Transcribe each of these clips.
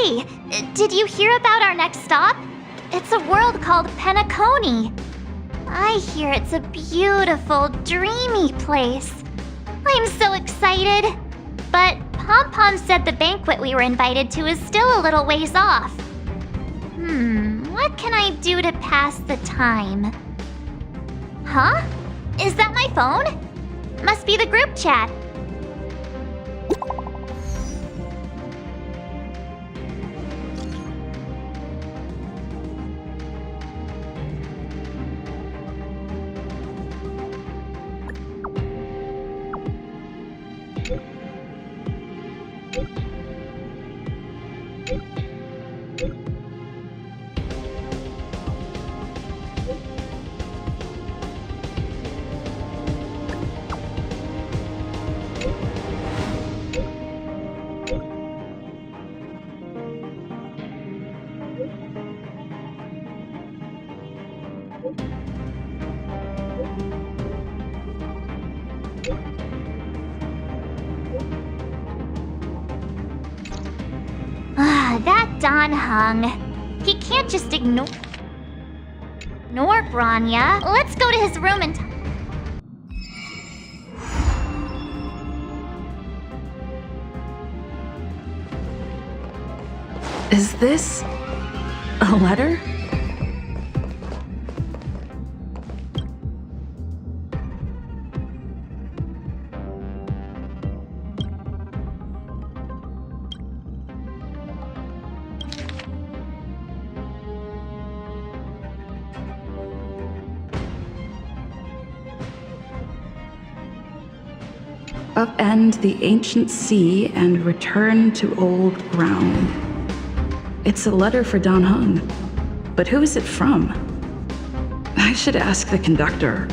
Hey, did you hear about our next stop? It's a world called Penacony. I hear it's a beautiful, dreamy place. I'm so excited. But Pom-Pom said the banquet we were invited to is still a little ways off. What can I do to pass the time? Huh? Is that my phone? Must be the group chat. That Don Hung. He can't just ignore Bronya. Let's go to his room and... Is this a letter? Upend the ancient sea and return to old ground. It's a letter for Don Hung. But who is it from? I should ask the conductor.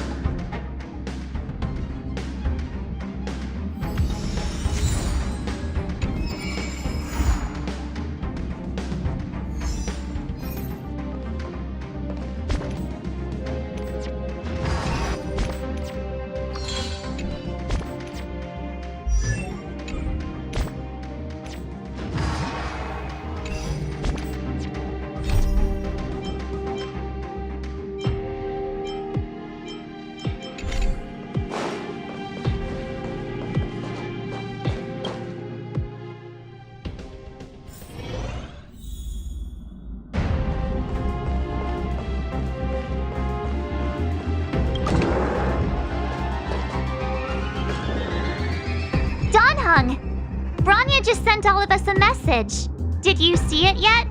Bronya just sent all of us a message. Did you see it yet?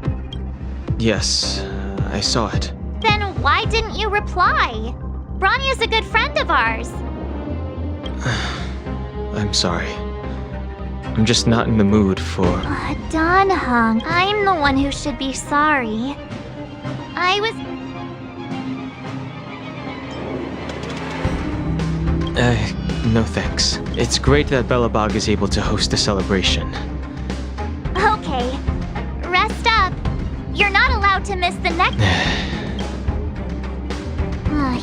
Yes, I saw it. Then why didn't you reply? Bronya's a good friend of ours. I'm sorry. I'm just not in the mood for... Don Hung, I'm the one who should be sorry. I was... No thanks. It's great that Belobog is able to host a celebration. Okay. Rest up. You're not allowed to miss the next...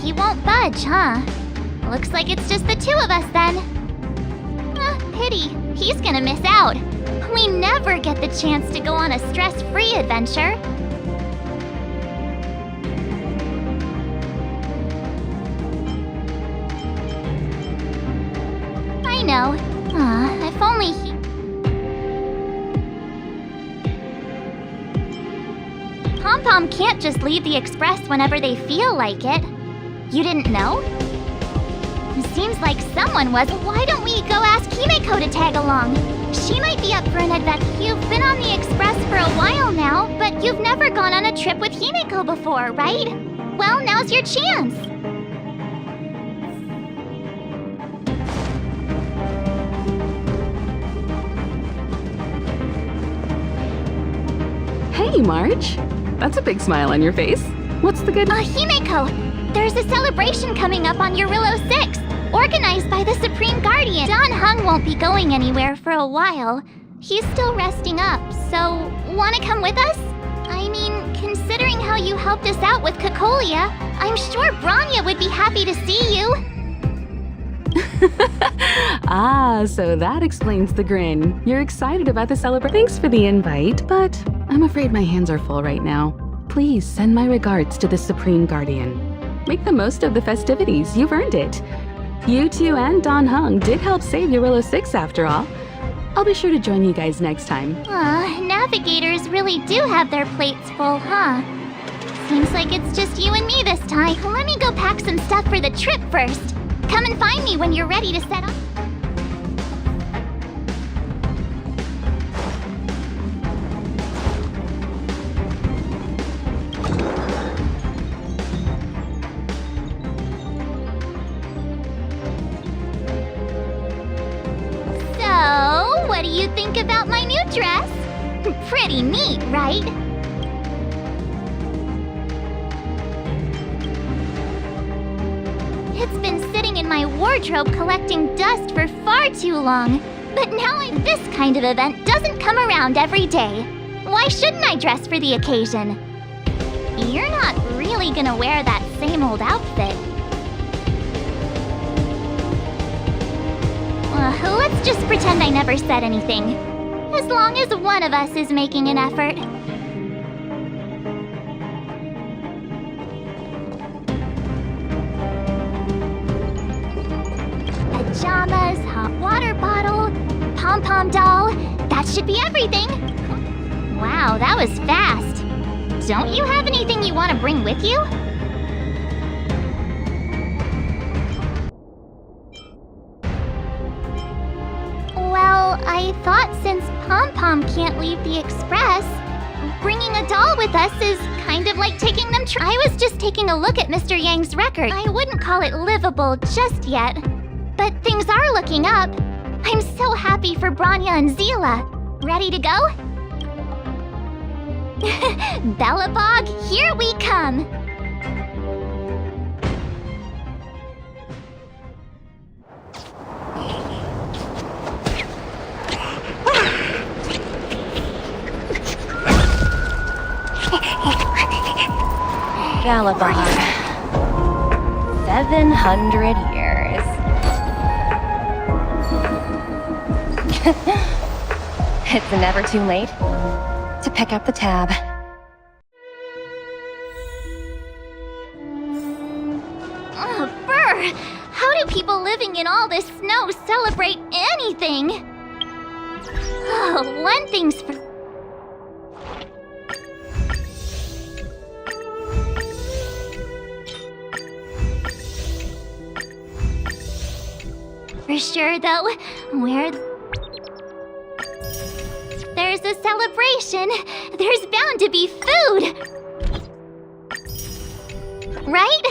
He won't budge, huh? Looks like it's just the two of us then. Pity. He's gonna miss out. We never get the chance to go on a stress-free adventure. I know. If only he... Pom-Pom can't just leave the Express whenever they feel like it. You didn't know? It seems like someone was. Why don't we go ask Himeko to tag along? She might be up for an adventure. You've been on the Express for a while now, but you've never gone on a trip with Himeko before, right? Well, now's your chance. Hey, March. That's a big smile on your face. What's the good... Himeko! There's a celebration coming up on Eurillo 6, organized by the Supreme Guardian. Don Hung won't be going anywhere for a while. He's still resting up, so wanna come with us? I mean, considering how you helped us out with Cocolia, I'm sure Bronya would be happy to see you. So that explains the grin. You're excited about the celebration. Thanks for the invite, but I'm afraid my hands are full right now. Please send my regards to the Supreme Guardian. Make the most of the festivities, you've earned it. You two and Don Hung did help save Eurilla 6 after all. I'll be sure to join you guys next time. Navigators really do have their plates full, huh? Seems like it's just you and me this time. Let me go pack some stuff for the trip first. Come and find me when you're ready to set up. So, what do you think about my new dress? Pretty neat, right? It's been sitting in my wardrobe collecting dust for far too long. But now this kind of event doesn't come around every day. Why shouldn't I dress for the occasion? You're not really gonna wear that same old outfit. Let's just pretend I never said anything. As long as one of us is making an effort. Pajamas, hot water bottle, pom-pom doll. That should be everything. Wow, that was fast. Don't you have anything you want to bring with you? Well, I thought since Pom-Pom can't leave the Express, bringing a doll with us is kind of like taking them I was just taking a look at Mr. Yang's record. I wouldn't call it livable just yet, but things are looking up. I'm so happy for Branya and Zila. Ready to go? Bellabog, here we come! Galabon. 700 years. It's never too late to pick up the tab. Brr! How do people living in all this snow celebrate anything? One thing's for... For sure, though, where there's a celebration, there's bound to be food! Right?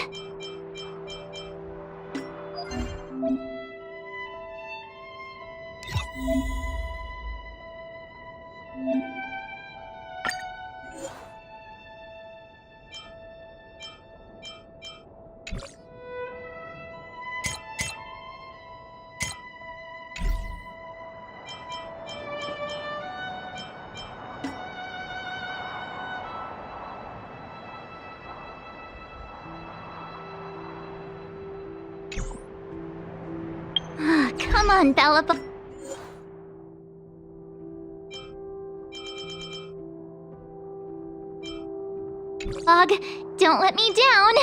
Come on, Bella. Bog, don't let me down.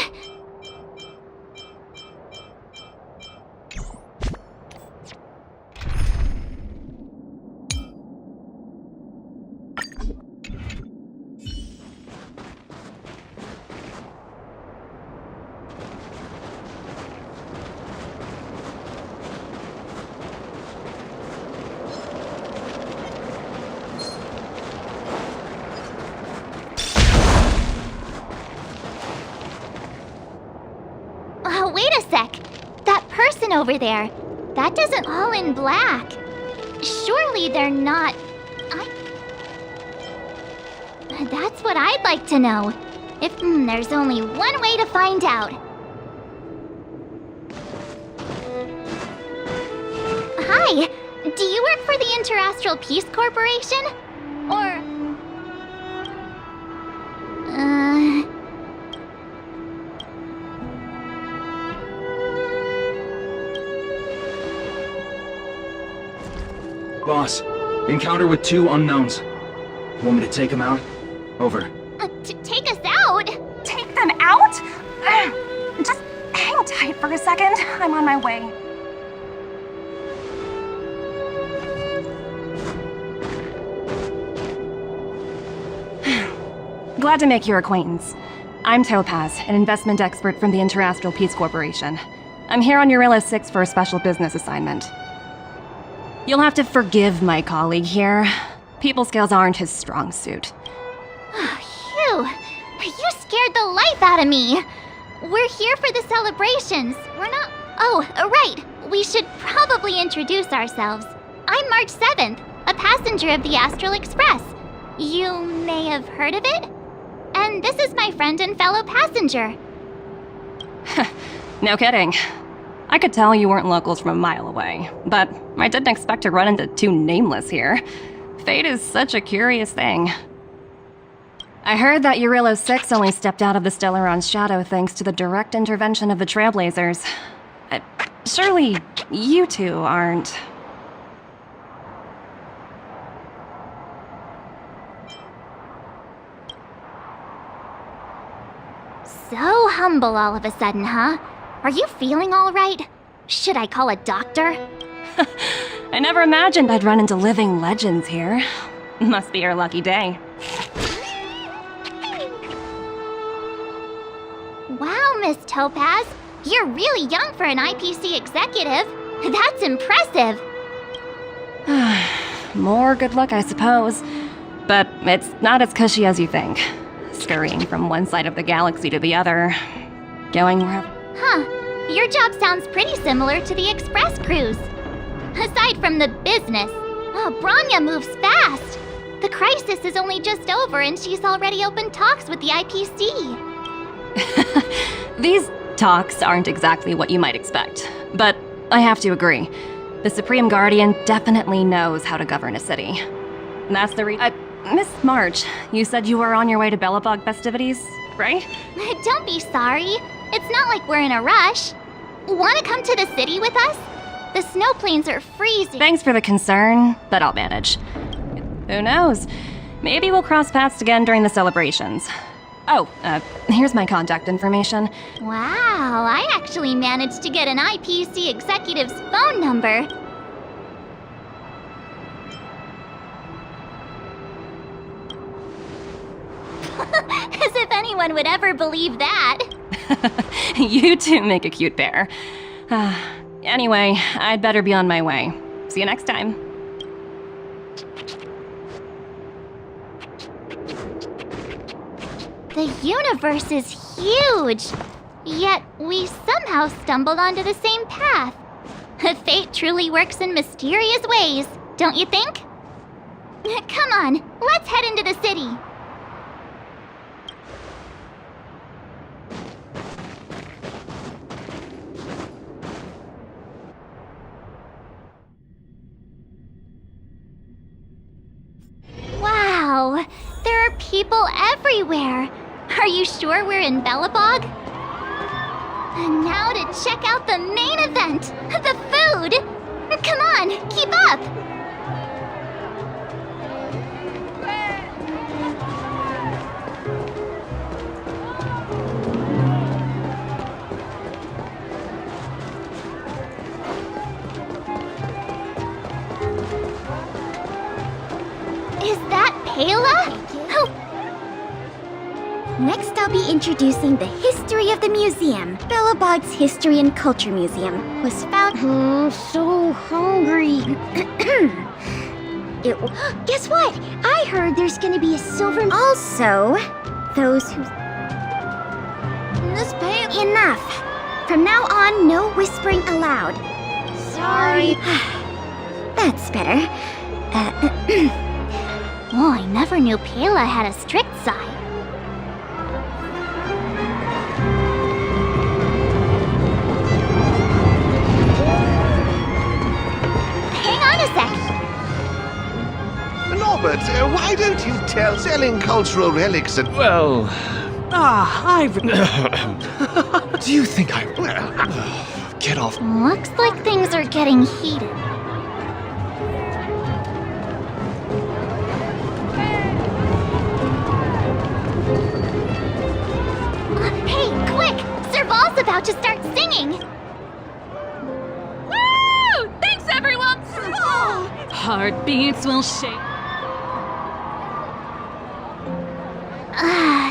Wait a sec. That person over there, that doesn't all in black. Surely they're not... That's what I'd like to know. If there's only one way to find out. Hi, do you work for the Interastral Peace Corporation? Or... Boss, encounter with 2 unknowns. Want me to take him out? Over. Take us out? Take them out? Just hang tight for a second. I'm on my way. Glad to make your acquaintance. I'm Topaz, an investment expert from the Interastral Peace Corporation. I'm here on Eurilla 6 for a special business assignment. You'll have to forgive my colleague here. People skills aren't his strong suit. Phew! You scared the life out of me! We're here for the celebrations. We're not... Oh, right. We should probably introduce ourselves. I'm March 7th, a passenger of the Astral Express. You may have heard of it? And this is my friend and fellow passenger. No kidding. I could tell you weren't locals from a mile away, but I didn't expect to run into two nameless here. Fate is such a curious thing. I heard that Eurilla 6 only stepped out of the Stellaron's shadow thanks to the direct intervention of the Trailblazers. Surely you two aren't... So humble all of a sudden, huh? Are you feeling all right? Should I call a doctor? I never imagined I'd run into living legends here. Must be your lucky day. Wow, Miss Topaz. You're really young for an IPC executive. That's impressive. More good luck, I suppose. But it's not as cushy as you think. Scurrying from one side of the galaxy to the other. Going wherever... Huh. Your job sounds pretty similar to the Express cruise. Aside from the business, Branya moves fast. The crisis is only just over and she's already opened talks with the IPC. These talks aren't exactly what you might expect, but I have to agree. The Supreme Guardian definitely knows how to govern a city. That's the Miss March, you said you were on your way to Belobog festivities, right? Don't be sorry. It's not like we're in a rush. Want to come to the city with us? The snow plains are freezing. Thanks for the concern, but I'll manage. Who knows? Maybe we'll cross paths again during the celebrations. Oh, here's my contact information. Wow, I actually managed to get an IPC executive's phone number. As if anyone would ever believe that. You two make a cute pair. Anyway, I'd better be on my way. See you next time. The universe is huge, yet we somehow stumbled onto the same path. Fate truly works in mysterious ways, don't you think? Come on, let's head into the city. Wow, there are people everywhere. Are you sure we're in Belobog? And now to check out the main event, the food. Come on, keep up. Is that Pela? Oh. Next, I'll be introducing the history of the museum. Belobog's History and Culture Museum was found... so hungry. Guess what? I heard there's gonna be a silver... Also, those who... Miss Pela... Enough. From now on, no whispering allowed. Sorry. That's better. Oh, I never knew Pela had a strict side. Hang on a sec. Norbert, why don't you tell selling cultural relics and... Well, Do you think I... Get off. Looks like things are getting heated. about to start singing! Woo! Thanks, everyone! Heartbeats will shake.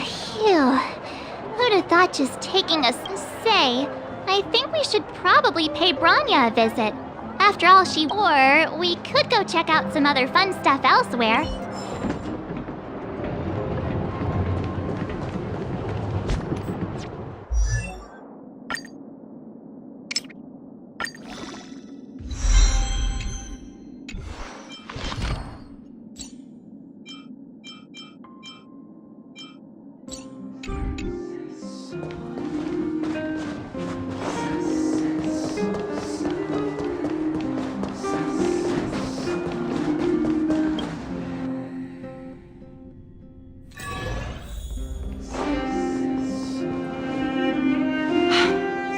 Phew. Who'd have thought just taking us say? I think we should probably pay Branya a visit. After all, or we could go check out some other fun stuff elsewhere.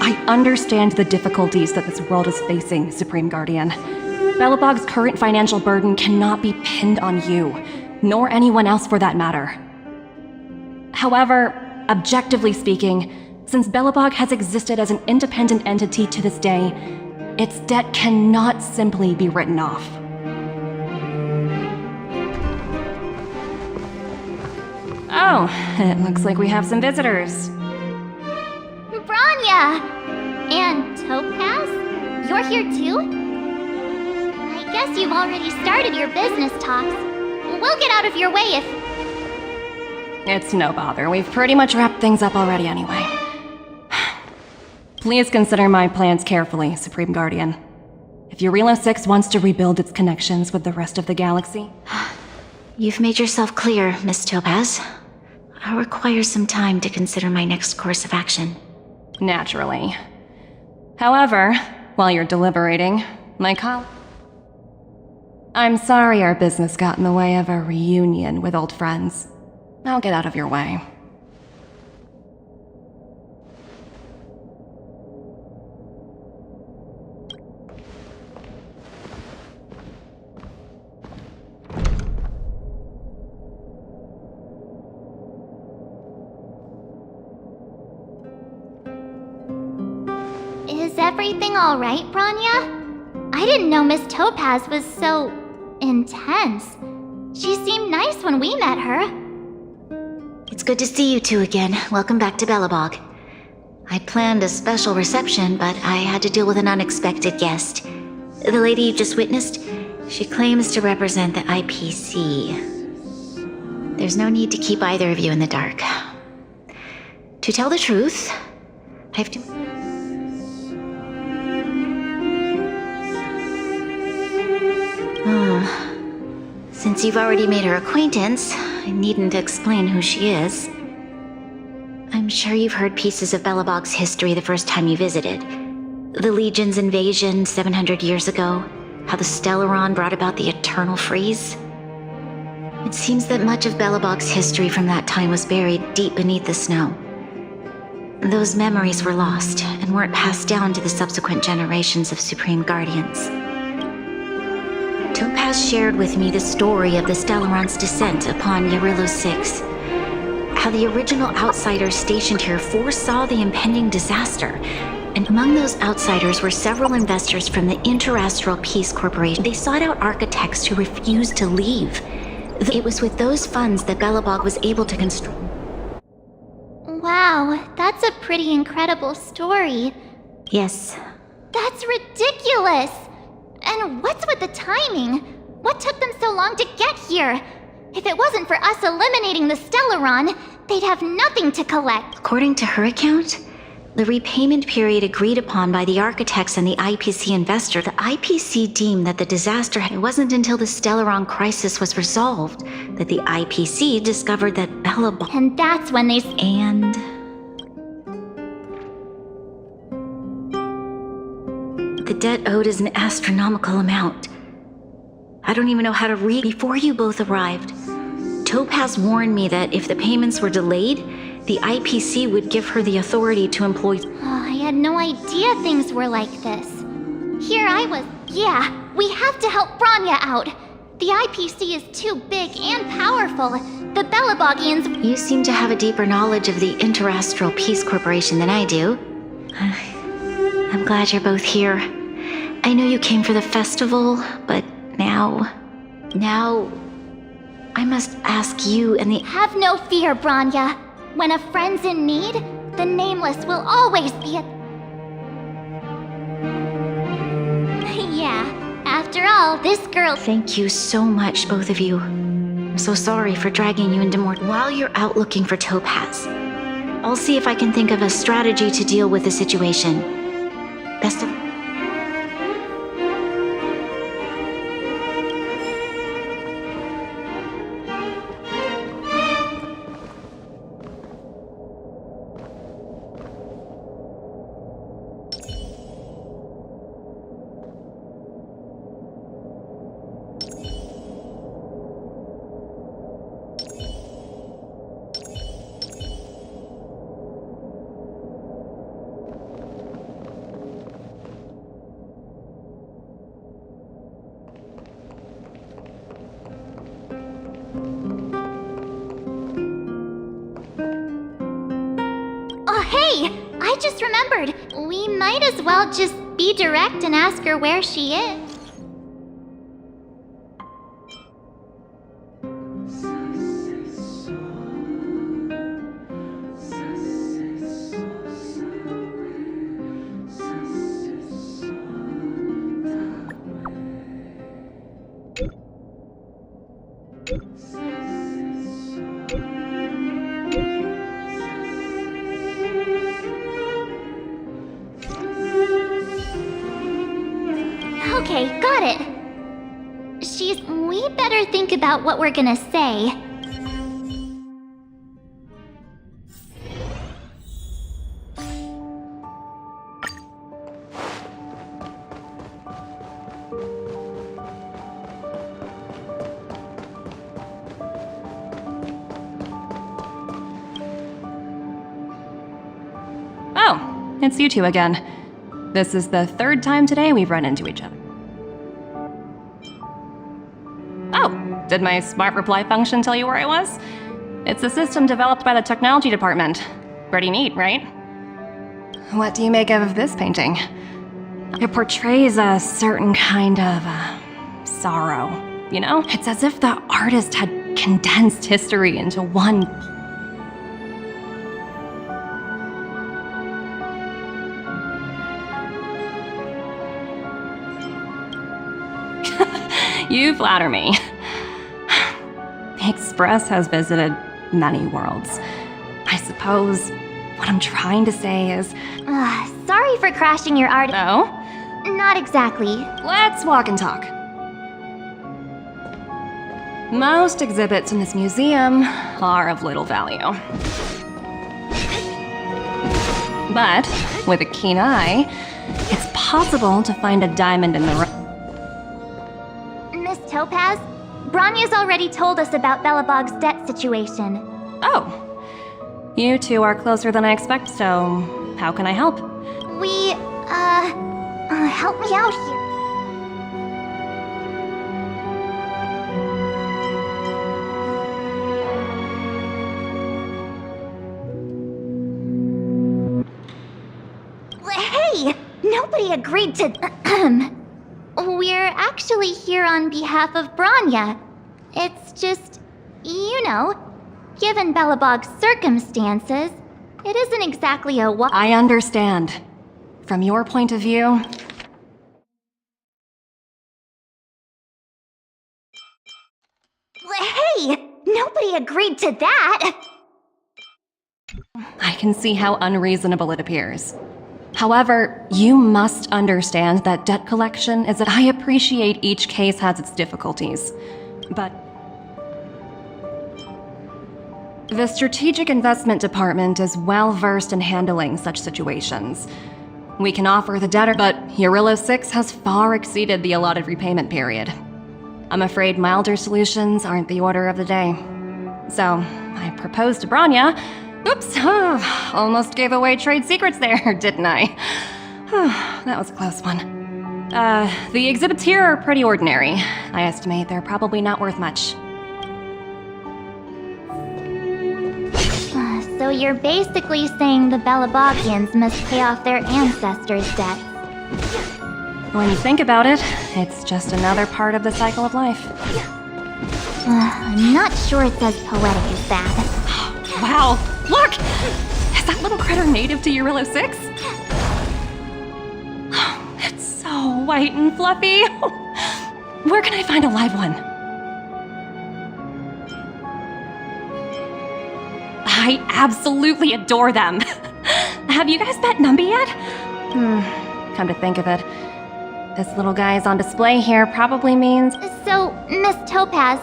I understand the difficulties that this world is facing, Supreme Guardian. Belobog's current financial burden cannot be pinned on you, nor anyone else for that matter. However, objectively speaking, since Belobog has existed as an independent entity to this day, its debt cannot simply be written off. Oh, it looks like we have some visitors. Branya! And Topaz? You're here too? I guess you've already started your business talks. We'll get out of your way if... It's no bother. We've pretty much wrapped things up already anyway. Please consider my plans carefully, Supreme Guardian. If Eurilo 6 wants to rebuild its connections with the rest of the galaxy... You've made yourself clear, Miss Topaz. I'll require some time to consider my next course of action. Naturally. However, while you're deliberating, my I'm sorry our business got in the way of a reunion with old friends. I'll get out of your way. Is everything alright, Branya? I didn't know Miss Topaz was so... intense. She seemed nice when we met her. It's good to see you two again. Welcome back to Belobog. I planned a special reception, but I had to deal with an unexpected guest. The lady you just witnessed, she claims to represent the IPC. There's no need to keep either of you in the dark. To tell the truth, I have to... Since you've already made her acquaintance, I needn't explain who she is. I'm sure you've heard pieces of Belobog's history the first time you visited. The Legion's invasion 700 years ago, how the Stellaron brought about the Eternal Freeze. It seems that much of Belobog's history from that time was buried deep beneath the snow. Those memories were lost and weren't passed down to the subsequent generations of Supreme Guardians. Topaz shared with me the story of the Stellaron's descent upon Eurilo 6. How the original outsiders stationed here foresaw the impending disaster. And among those outsiders were several investors from the Interastral Peace Corporation. They sought out architects who refused to leave. It was with those funds that Belobog was able to construct. Wow, that's a pretty incredible story. Yes. That's ridiculous! And what's with the timing? What took them so long to get here? If it wasn't for us eliminating the Stellaron, they'd have nothing to collect. According to her account, the repayment period agreed upon by the architects and the IPC investor, the IPC deemed that the disaster... It wasn't until the Stellaron crisis was resolved that the IPC discovered that Belobog... And that's when they... And... the debt owed is an astronomical amount. I don't even know how to read. Before you both arrived, Topaz warned me that if the payments were delayed, the IPC would give her the authority to employ... I had no idea things were like this. Here I was... Yeah, we have to help Branya out. The IPC is too big and powerful. The Belobogians... You seem to have a deeper knowledge of the Interastral Peace Corporation than I do. I'm glad you're both here. I know you came for the festival, but now I must ask you and the— Have no fear, Branya. When a friend's in need, the Nameless will always be a... Yeah, after all, this girl... Thank you so much, both of you. I'm so sorry for dragging you into more— While you're out looking for Topaz, I'll see if I can think of a strategy to deal with the situation. Best of... Oh, hey! I just remembered. We might as well just be direct and ask her where she is. Okay, got it. We better think about what we're gonna say. Oh, it's you two again. This is the third time today we've run into each other. Oh, did my smart reply function tell you where I was? It's a system developed by the technology department. Pretty neat, right? What do you make of this painting? It portrays a certain kind of sorrow, you know? It's as if the artist had condensed history into one. You flatter me. The Express has visited many worlds. I suppose what I'm trying to say is... Sorry for crashing your art... No? Not exactly. Let's walk and talk. Most exhibits in this museum are of little value. But with a keen eye, it's possible to find a diamond in the rough. Miss Topaz, Branya's already told us about Belobog's debt situation. Oh. You two are closer than I expect, so how can I help? Help me out here. Hey! Nobody agreed to... We're actually here on behalf of Branya. It's just, you know, given Belobog's circumstances, it isn't exactly a I understand. From your point of view... Hey! Nobody agreed to that! I can see how unreasonable it appears. However, you must understand that debt collection is that I appreciate each case has its difficulties. But the Strategic Investment Department is well versed in handling such situations. We can offer the debtor, but Eurilla 6 has far exceeded the allotted repayment period. I'm afraid milder solutions aren't the order of the day. So, I proposed to Branya. Oops, almost gave away trade secrets there, didn't I? That was a close one. The exhibits here are pretty ordinary. I estimate they're probably not worth much. So So you're basically saying the Belabogians must pay off their ancestors' debts. When you think about it, it's just another part of the cycle of life. I'm not sure it's as poetic as that. Wow, look! Is that little critter native to Eurillo 6? It's so white and fluffy. Where can I find a live one? I absolutely adore them. Have you guys met Numby yet? Come to think of it, this little guy is on display here probably means... So, Miss Topaz,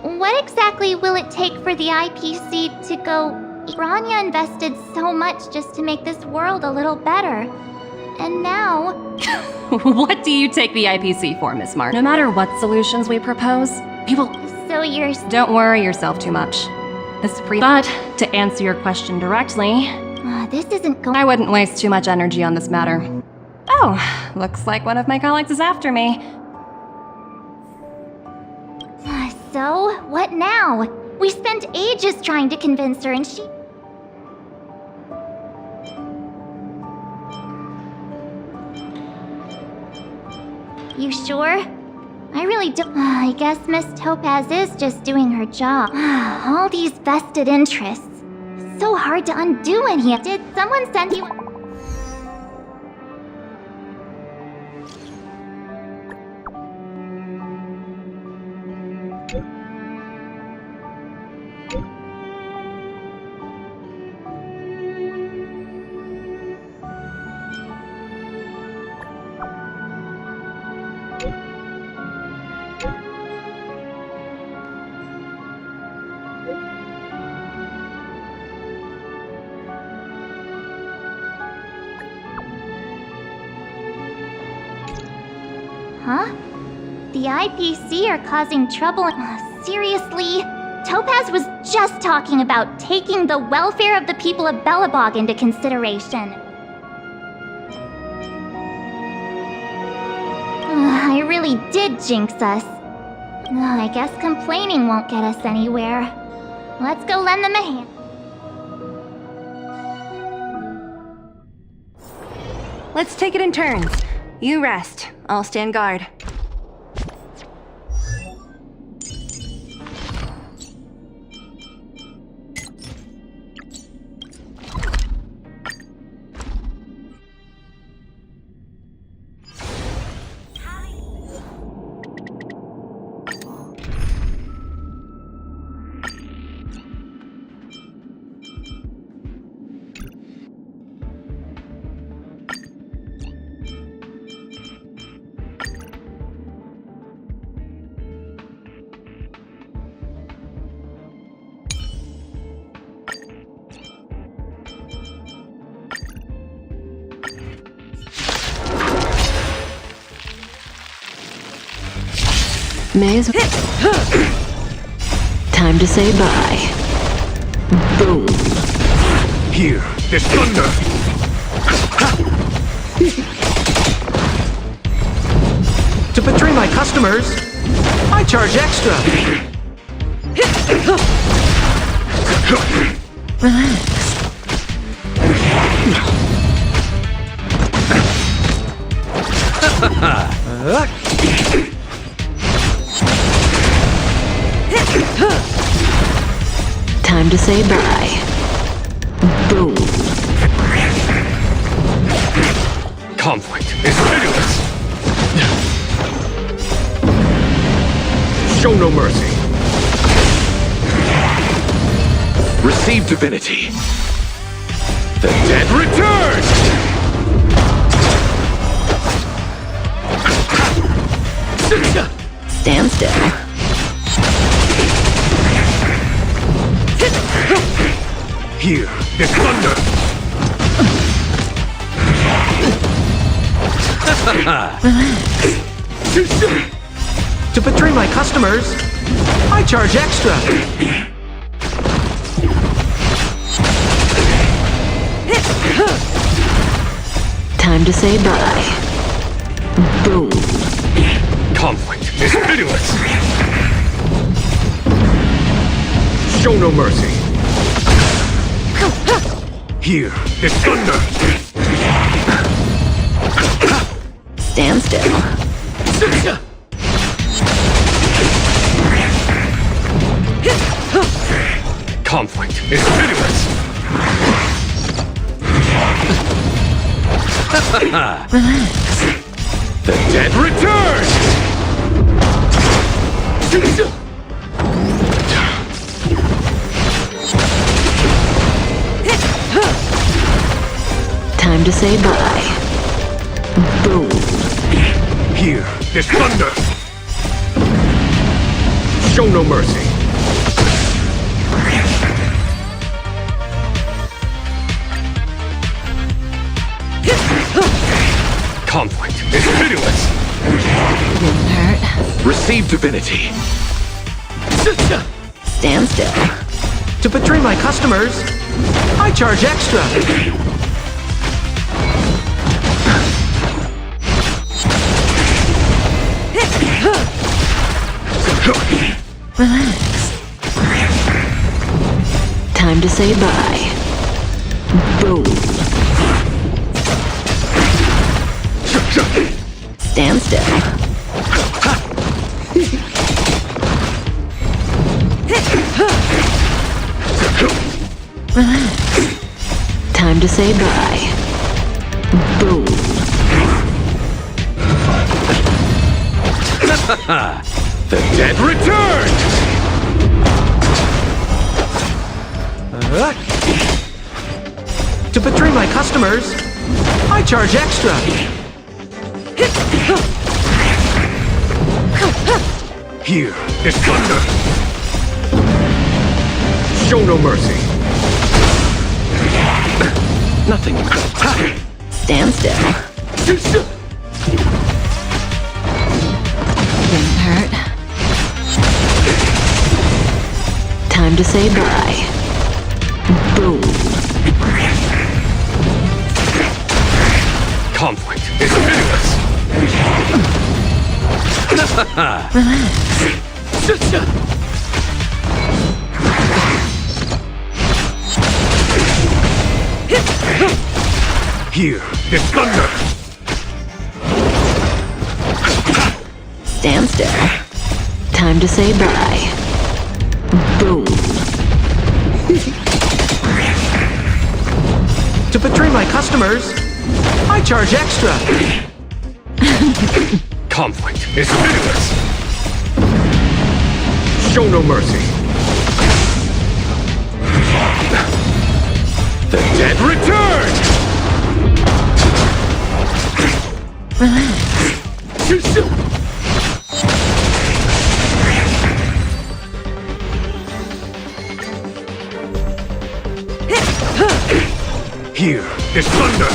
what exactly will it take for the IPC to go... Rania invested so much just to make this world a little better. And now... What do you take the IPC for, Miss Martin? No matter what solutions we propose, people... So you're... Don't worry yourself too much. But, to answer your question directly... this isn't going... I wouldn't waste too much energy on this matter. Oh, looks like one of my colleagues is after me. So, what now? We spent ages trying to convince her and she... You sure? I really don't... I guess Miss Topaz is just doing her job. All these vested interests. So hard to undo in here. Did someone send you... Huh? The IPC are causing trouble. Seriously? Topaz was just talking about taking the welfare of the people of Belobog into consideration. I really did jinx us. I guess complaining won't get us anywhere. Let's go lend them a hand. Let's take it in turns. You rest. I'll stand guard. May as well. Time to say bye. Boom. Here, there's thunder! To betray my customers, I charge extra. Relax. Time to say bye. Boom. Conflict is pitiless. Show no mercy. Receive divinity. The dead return! Stand still. Here, there's thunder! To betray my customers, I charge extra. Time to say bye. Boom. Conflict is pitiless. Show no mercy. Here is thunder! Stand still. Conflict is pitiless! Relax. The dead return! Time to say bye. Boom. Here is thunder! Show no mercy! Conflict is pitiless! Didn't hurt. Receive divinity! Stand still. To betray my customers, I charge extra. Relax. Time to say bye. Boom. Stand still. Relax. Time to say bye. Boom. The dead return! To betray my customers, I charge extra. Here is thunder! Show no mercy! Nothing. Stand still. Didn't hurt. Time to say bye. Boom. Conflict is pitiless! Relax. Here is thunder! Stand still. Time to say bye. Boom. To betray my customers, I charge extra. Conflict is pitiless! Show no mercy! The dead return! Relax. Here is thunder!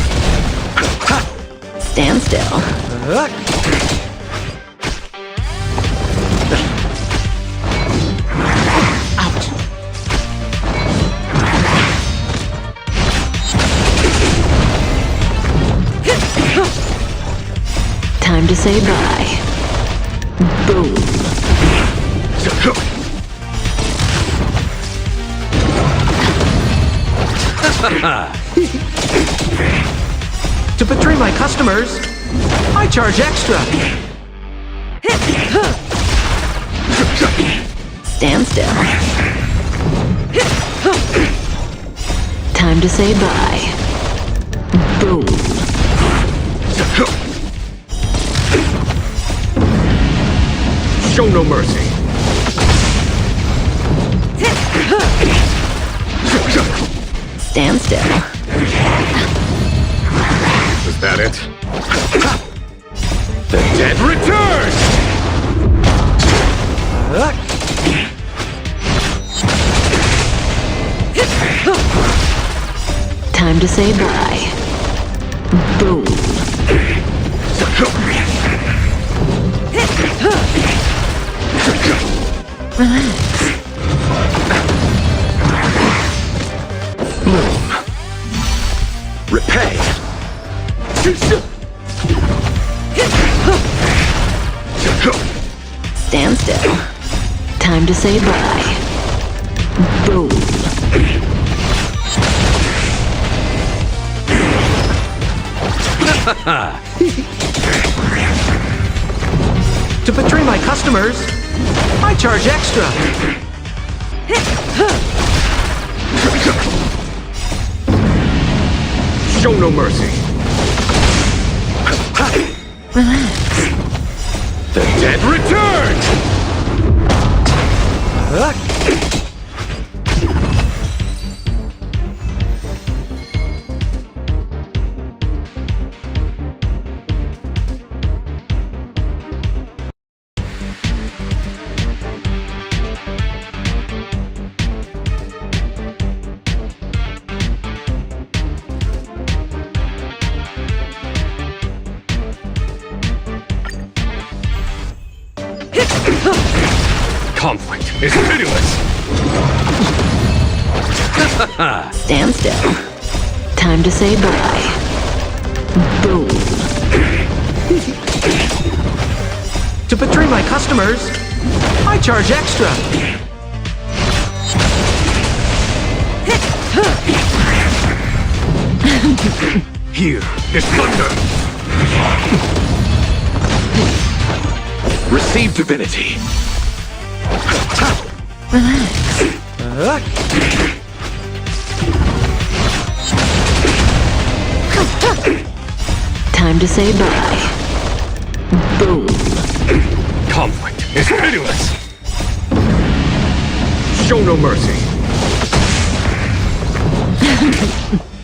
Stand still. Time to say bye. Boom. To betray my customers, I charge extra. Stand still. Time to say bye. Boom. Show no mercy! Stand still. Is that it? The dead return! Time to say bye. Boom. Relax. Bloom. Repay! Stand still. Time to say bye. Boom. To betray my customers, I charge extra. Show no mercy. The dead return! Conflict is pitiless! Stand still. Time to say bye. Boom. To betray my customers, I charge extra. Here is thunder! Receive divinity! Time to say bye. Boom. Conflict is pitiless! Show no mercy!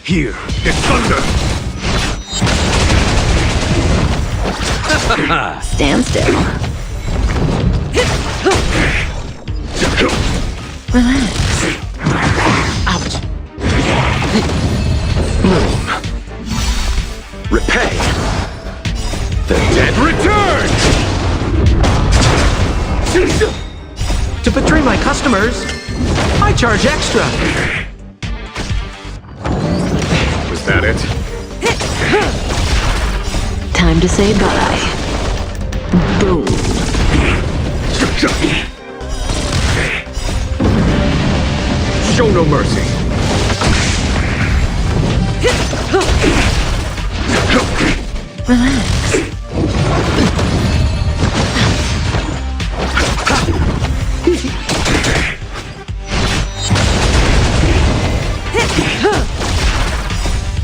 Here is thunder! Stand still. Relax. Ouch! Bloom. Repay! The dead return! To betray my customers, I charge extra. Was that it? Time to say bye. Boom. Show no mercy! Relax.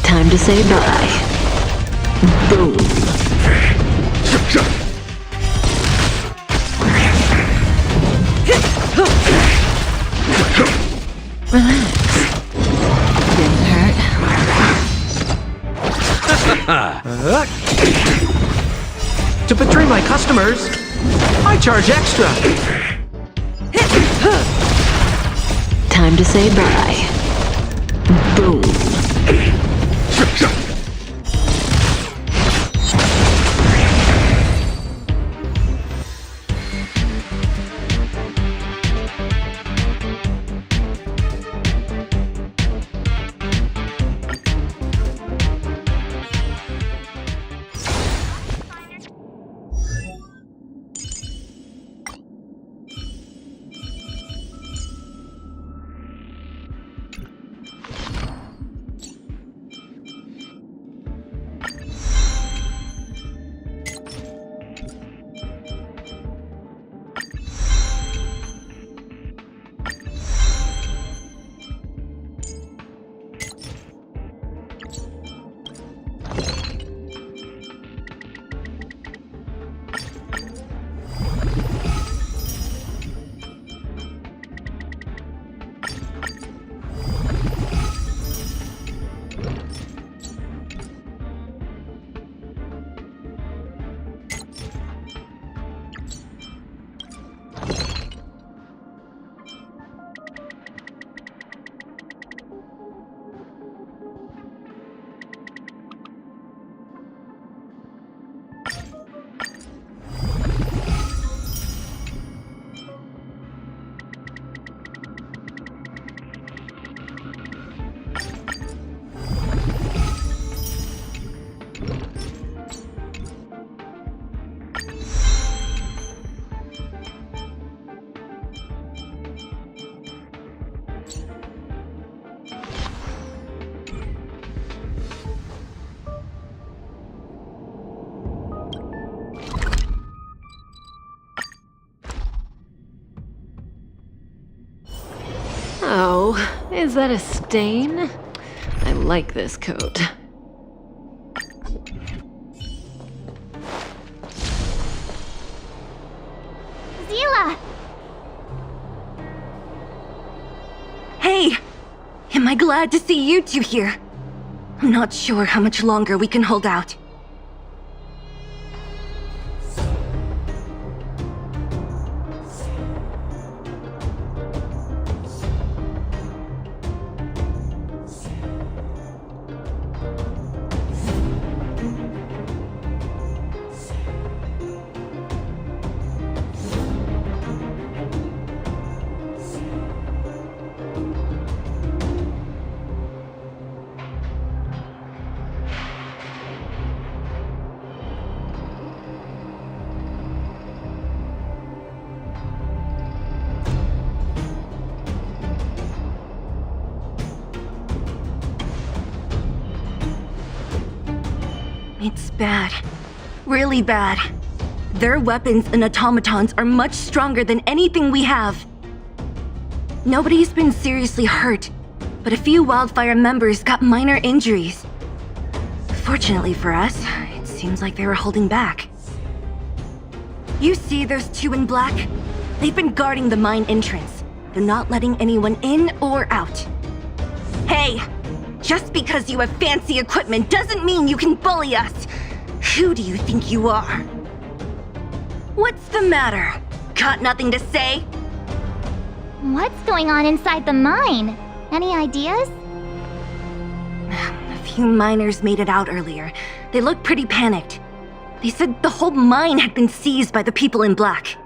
Time to say bye. Boom. Relax. Didn't hurt. To betray my customers, I charge extra. Time to say bye. Boom. Oh, is that a stain? I like this coat. Zila! Hey! Am I glad to see you two here? I'm not sure how much longer we can hold out. It's bad. Really bad. Their weapons and automatons are much stronger than anything we have. Nobody's been seriously hurt, but a few Wildfire members got minor injuries. Fortunately for us, it seems like they were holding back. You see those two in black? They've been guarding the mine entrance. They're not letting anyone in or out. Hey! Just because you have fancy equipment doesn't mean you can bully us! Who do you think you are? What's the matter? Got nothing to say? What's going on inside the mine? Any ideas? A few miners made it out earlier. They looked pretty panicked. They said the whole mine had been seized by the people in black.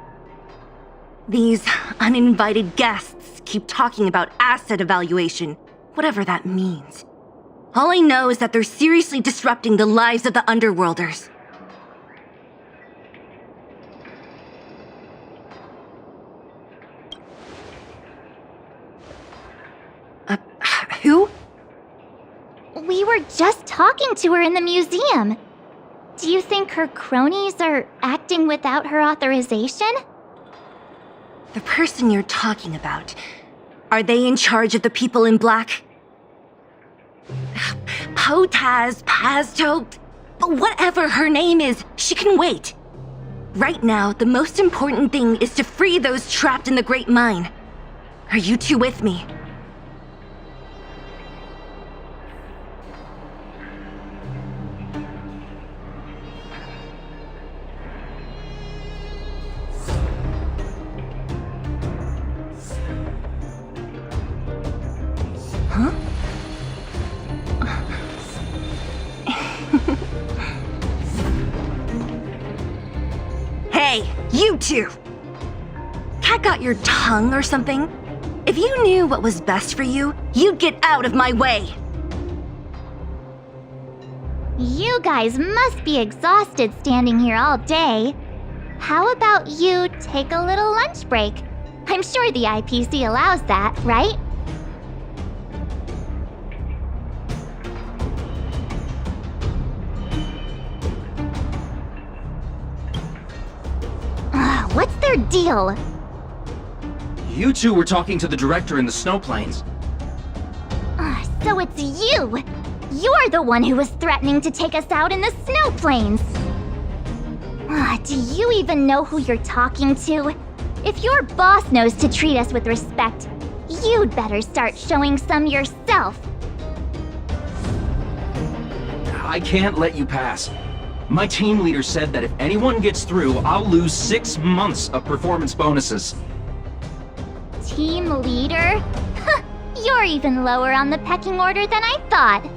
These uninvited guests keep talking about asset evaluation, whatever that means. All I know is that they're seriously disrupting the lives of the Underworlders. Who? We were just talking to her in the museum. Do you think her cronies are acting without her authorization? The person you're talking about, are they in charge of the people in black? Topaz, Pazto, whatever her name is, she can wait. Right now, the most important thing is to free those trapped in the Great Mine. Are you two with me? Huh? Hey, you two! Cat got your tongue or something? If you knew what was best for you, you'd get out of my way! You guys must be exhausted standing here all day. How about you take a little lunch break? I'm sure the IPC allows that, right? What's their deal? You two were talking to the director in the snow plains. So it's you! You're the one who was threatening to take us out in the snow plains! Do you even know who you're talking to? If your boss knows to treat us with respect, you'd better start showing some yourself. I can't let you pass. My team leader said that if anyone gets through, I'll lose 6 months of performance bonuses. Team leader? You're even lower on the pecking order than I thought.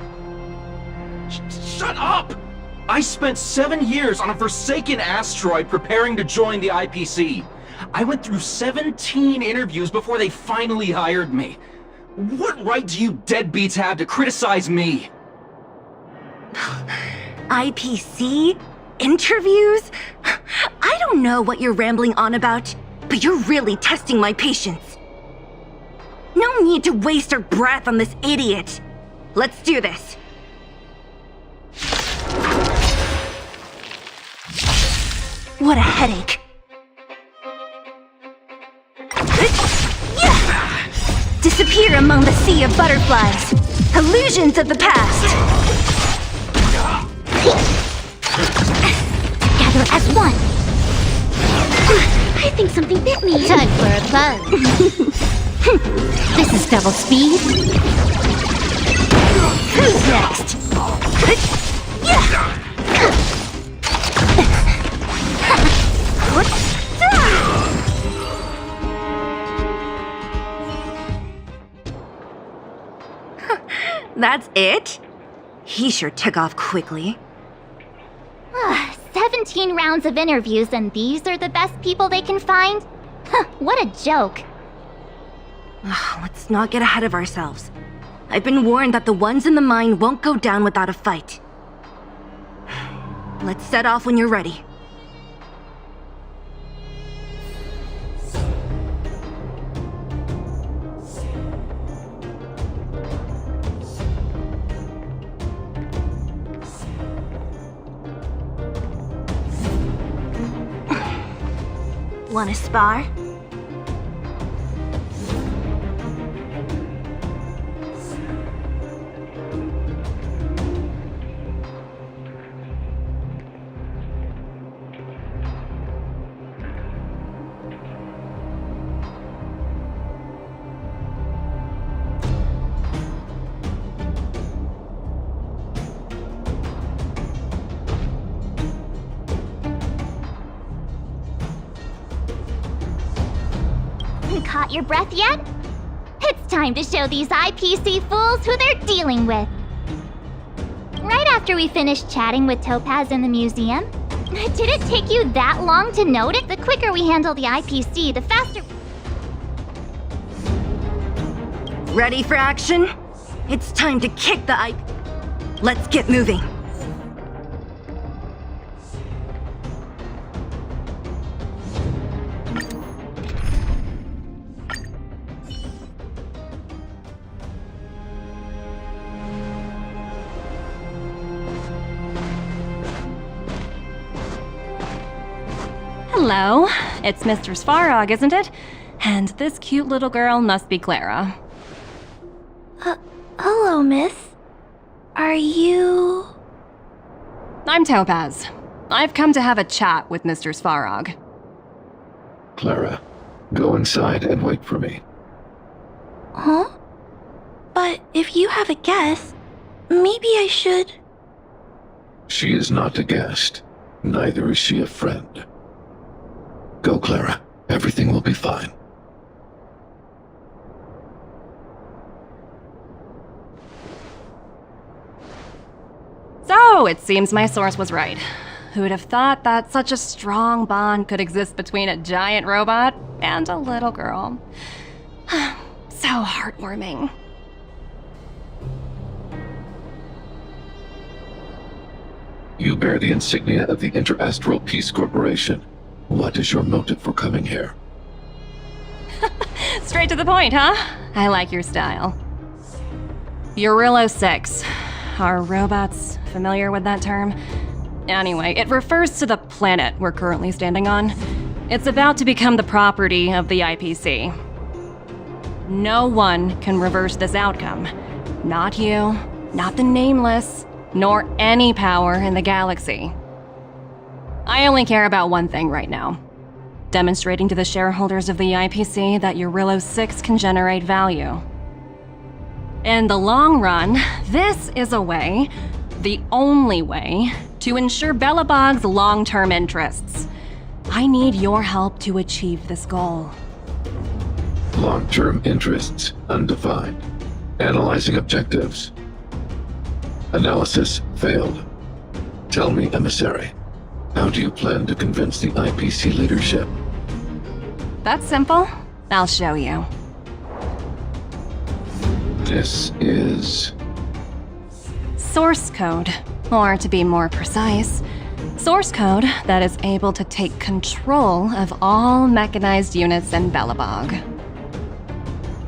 Shut up! I spent 7 years on a forsaken asteroid preparing to join the IPC. I went through 17 interviews before they finally hired me. What right do you deadbeats have to criticize me? IPC? Interviews? I don't know what you're rambling on about, but you're really testing my patience. No need to waste our breath on this idiot. Let's do this. What a headache. disappear among the sea of butterflies. Illusions of the past. Together as one. I think something bit me. Time for a buzz. This is double speed. Who's next? That's it? He sure took off quickly. 17 rounds of interviews and these are the best people they can find? What a joke. Let's not get ahead of ourselves. I've been warned that the ones in the mine won't go down without a fight. Let's set off when you're ready. Want to spar? Caught your breath yet? It's time to show these IPC fools who they're dealing with. Right after we finished chatting with Topaz in the museum, did it take you that long to notice? The quicker we handle the IPC, the faster... Ready for action? It's time to kick the Let's get moving. Hello, it's Mr. Svarog, isn't it? And this cute little girl must be Clara. Hello, miss. Are you... I'm Topaz. I've come to have a chat with Mr. Svarog. Clara, go inside and wait for me. Huh? But if you have a guest, maybe I should... She is not a guest. Neither is she a friend. Go, Clara. Everything will be fine. So, it seems my source was right. Who would have thought that such a strong bond could exist between a giant robot and a little girl? So heartwarming. You bear the insignia of the Interastral Peace Corporation. What is your motive for coming here? Straight to the point, huh? I like your style. Eurillo 6. Are robots familiar with that term? Anyway, it refers to the planet we're currently standing on. It's about to become the property of the IPC. No one can reverse this outcome. Not you, not the Nameless, nor any power in the galaxy. I only care about one thing right now. Demonstrating to the shareholders of the IPC that Eurillo 6 can generate value. In the long run, this is a way, the only way, to ensure Belobog's long-term interests. I need your help to achieve this goal. Long-term interests, undefined. Analyzing objectives. Analysis failed. Tell me, emissary, how do you plan to convince the IPC leadership? That's simple. I'll show you. This is... Source code, or to be more precise, source code that is able to take control of all mechanized units in Belobog.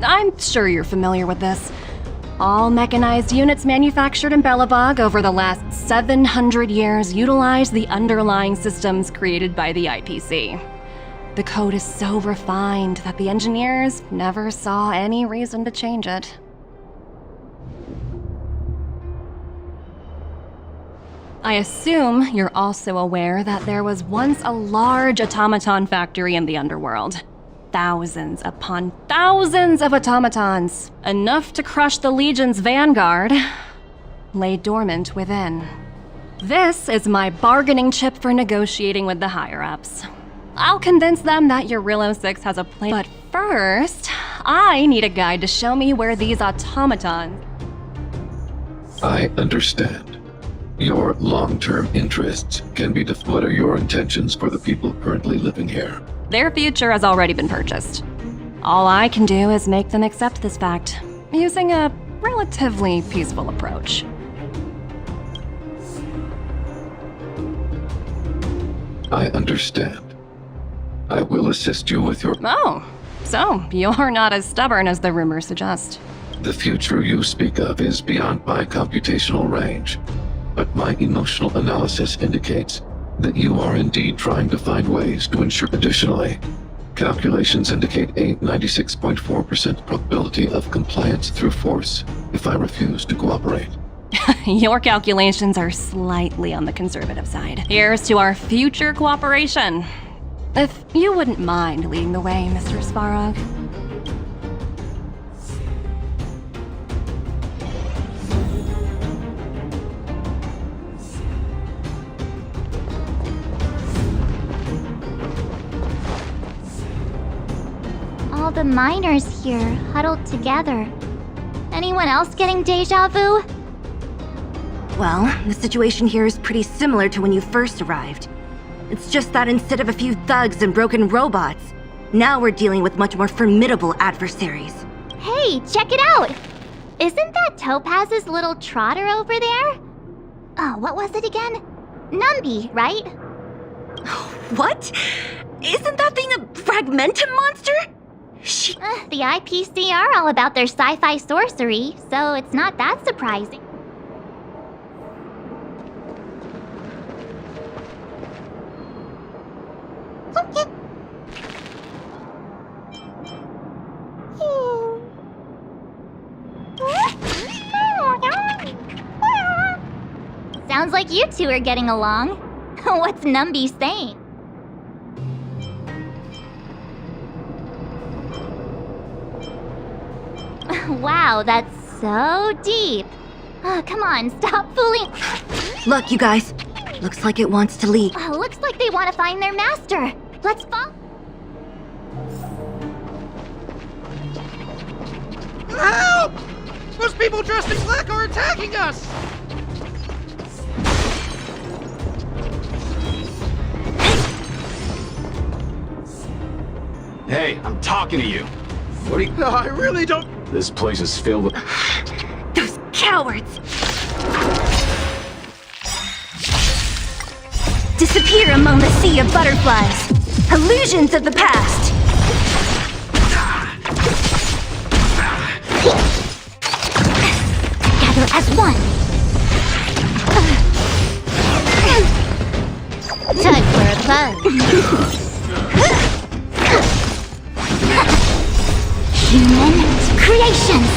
I'm sure you're familiar with this. All mechanized units manufactured in Belobog over the last 700 years utilize the underlying systems created by the IPC. The code is so refined that the engineers never saw any reason to change it. I assume you're also aware that there was once a large automaton factory in the underworld. Thousands upon thousands of automatons, enough to crush the Legion's vanguard, lay dormant within. This is my bargaining chip for negotiating with the higher-ups. I'll convince them that Eurillo 6 has a plan. But first, I need a guide to show me where these automatons... I understand. Your long-term interests can be defined. What are your intentions for the people currently living here? Their future has already been purchased. All I can do is make them accept this fact, using a relatively peaceful approach. I understand. I will assist you with your... Oh, so you're not as stubborn as the rumors suggest. The future you speak of is beyond my computational range, but my emotional analysis indicates that you are indeed trying to find ways to ensure. Additionally, calculations indicate a 96.4% probability of compliance through force if I refuse to cooperate. Your calculations are slightly on the conservative side. Here's to our future cooperation. If you wouldn't mind leading the way, Mr. Svarog. All the miners here, huddled together. Anyone else getting deja vu? Well, the situation here is pretty similar to when you first arrived. It's just that instead of a few thugs and broken robots, now we're dealing with much more formidable adversaries. Hey, check it out! Isn't that Topaz's little trotter over there? Oh, what was it again? Numby, right? What? Isn't that thing a fragmentum monster? The IPC are all about their sci-fi sorcery, so it's not that surprising. Sounds like you two are getting along. What's Numby saying? Wow, that's so deep. Oh, come on, stop fooling. Look, you guys. Looks like it wants to leave. Looks like they want to find their master. Let's follow. Help! Those people dressed in black are attacking us! Hey, I'm talking to you. What do you... No, I really don't... This place is filled with... Those cowards! Disappear among the sea of butterflies. Illusions of the past. Gather as one. Time for a plunge. Human creations.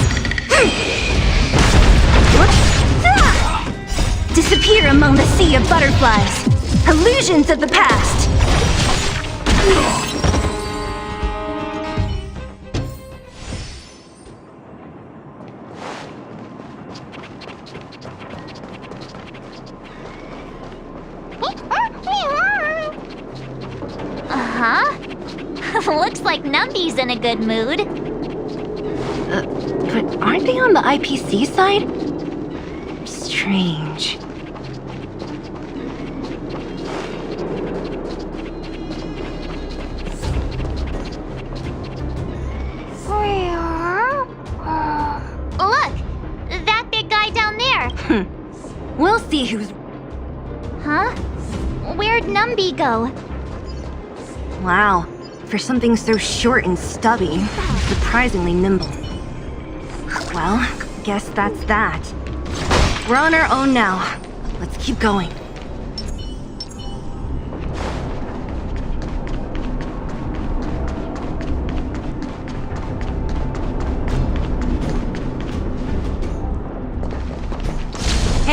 Disappear among the sea of butterflies. Illusions of the past. Looks like Numby's in a good mood. But aren't they on the IPC side? Strange. Look! That big guy down there! We'll see who's... Huh? Where'd Numby go? Wow. For something so short and stubby, surprisingly nimble. Well, guess that's that. We're on our own now. Let's keep going.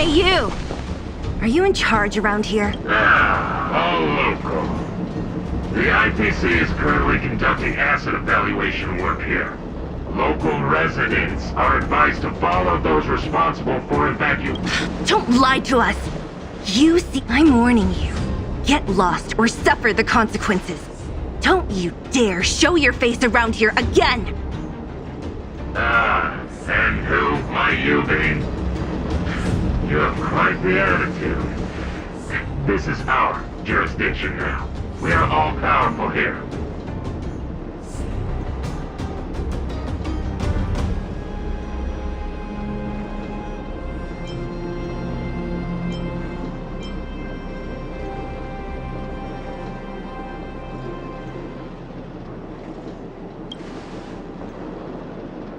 Hey, you! Are you in charge around here? All local. The IPC is currently conducting asset evaluation work here. Local residents are advised to follow those responsible for evacuation. Don't lie to us! You see, I'm warning you. Get lost or suffer the consequences. Don't you dare show your face around here again! And who might you be? You have quite the attitude. This is our jurisdiction now. We are all powerful here.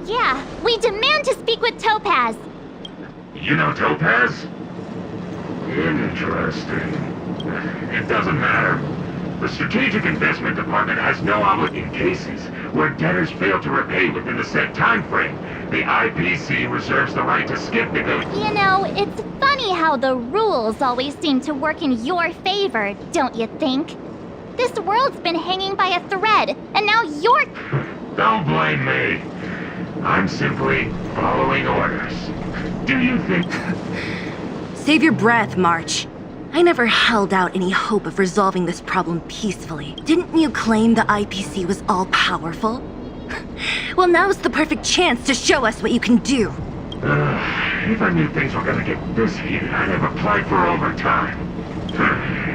Yeah, we demand to speak with Topaz. You know Topaz? Interesting. It doesn't matter. The Strategic Investment Department has no obligation in cases where debtors fail to repay within the set time frame. The IPC reserves the right to skip negotiations. You know, it's funny how the rules always seem to work in your favor, don't you think? This world's been hanging by a thread, and now you're... Don't blame me. I'm simply following orders. Do you think... Save your breath, March. I never held out any hope of resolving this problem peacefully. Didn't you claim the IPC was all-powerful? Well, now's the perfect chance to show us what you can do. If I knew things were gonna get this heated, I'd have applied for overtime.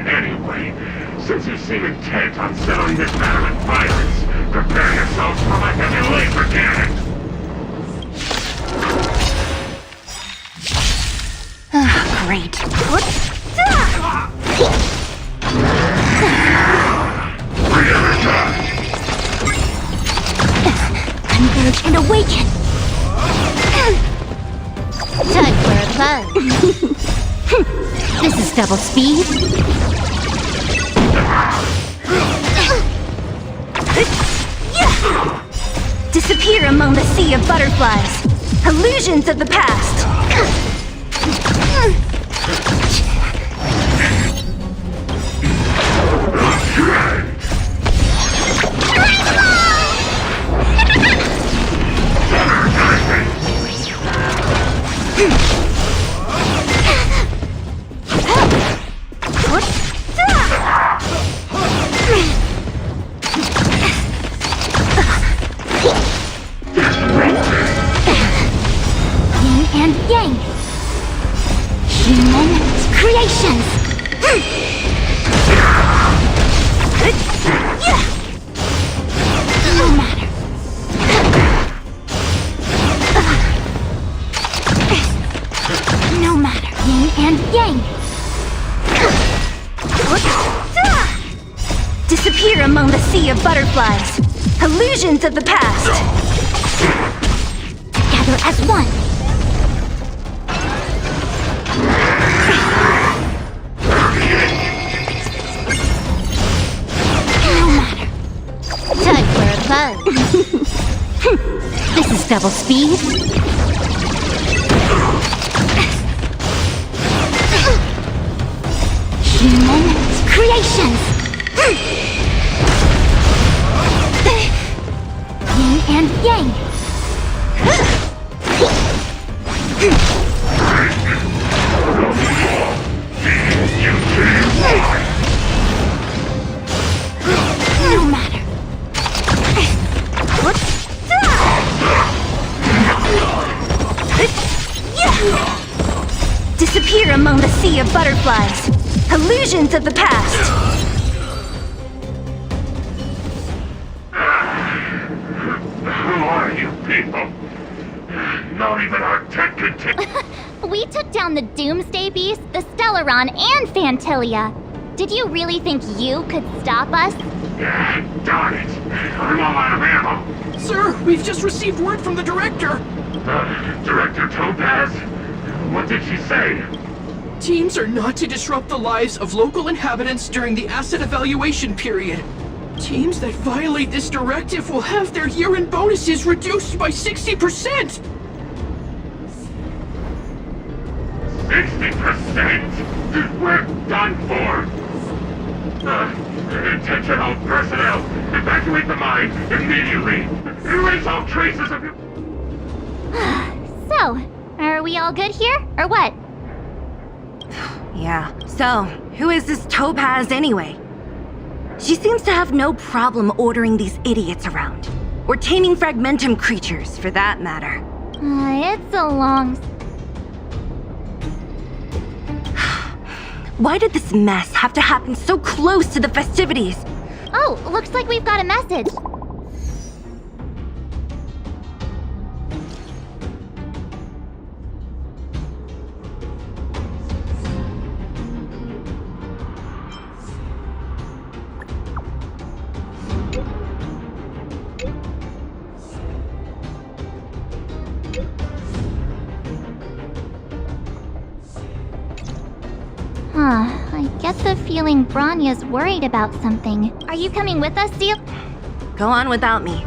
Anyway, since you seem intent on settling this matter with violence, prepare yourselves for my heavy laser cannon! Great. Converge and awaken! Time for a buzz. This is double speed. Disappear among the sea of butterflies. Illusions of the past. Yin and yang. Human creations. No matter. No matter. Yin and yang. Disappear among the sea of butterflies. Illusions of the past. Gather as one. No matter. Time for a buzz. This is double speed. Human creations. Yin and yang. No matter. Disappear among the sea of butterflies. Illusions of the past. Who are you people? Not even our tech could take... We took down the Doomsday Beast, the Stellaron, and Fantilia. Did you really think you could stop us? Darn it! I'm all out of ammo! Sir, we've just received word from the director. Director Topaz? What did she say? Teams are not to disrupt the lives of local inhabitants during the asset evaluation period. Teams that violate this directive will have their year-end bonuses reduced by 60%! 60%! We're done for! Intentional personnel! Evacuate the mine immediately! Erase all traces of you! So, are we all good here, or what? Yeah. So, who is this Topaz anyway? She seems to have no problem ordering these idiots around. Or taming fragmentum creatures, for that matter. It's a long... Why did this mess have to happen so close to the festivities? Oh, looks like we've got a message. I get the feeling Branya's worried about something. Are you coming with us, Zeal? Go on without me.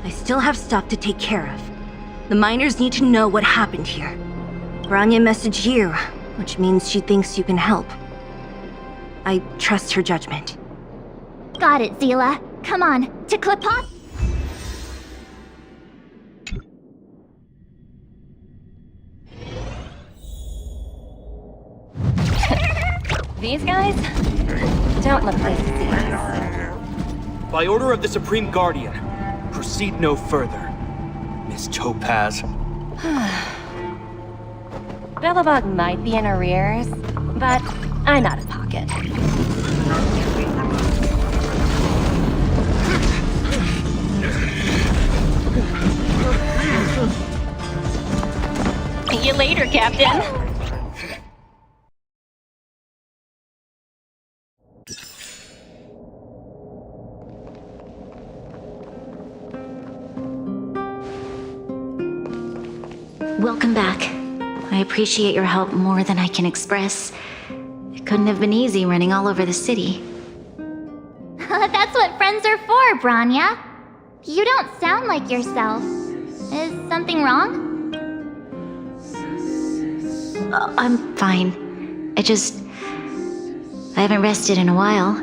I still have stuff to take care of. The miners need to know what happened here. Branya messaged you, which means she thinks you can help. I trust her judgment. Got it, Zila. Come on, to Topaz. These guys don't look like to see us. By order of the Supreme Guardian, proceed no further, Miss Topaz. Belobog might be in arrears, but I'm out of pocket. See you later, Captain. Welcome back. I appreciate your help more than I can express. It couldn't have been easy running all over the city. That's what friends are for, Branya. You don't sound like yourself. Is something wrong? I'm fine. I haven't rested in a while.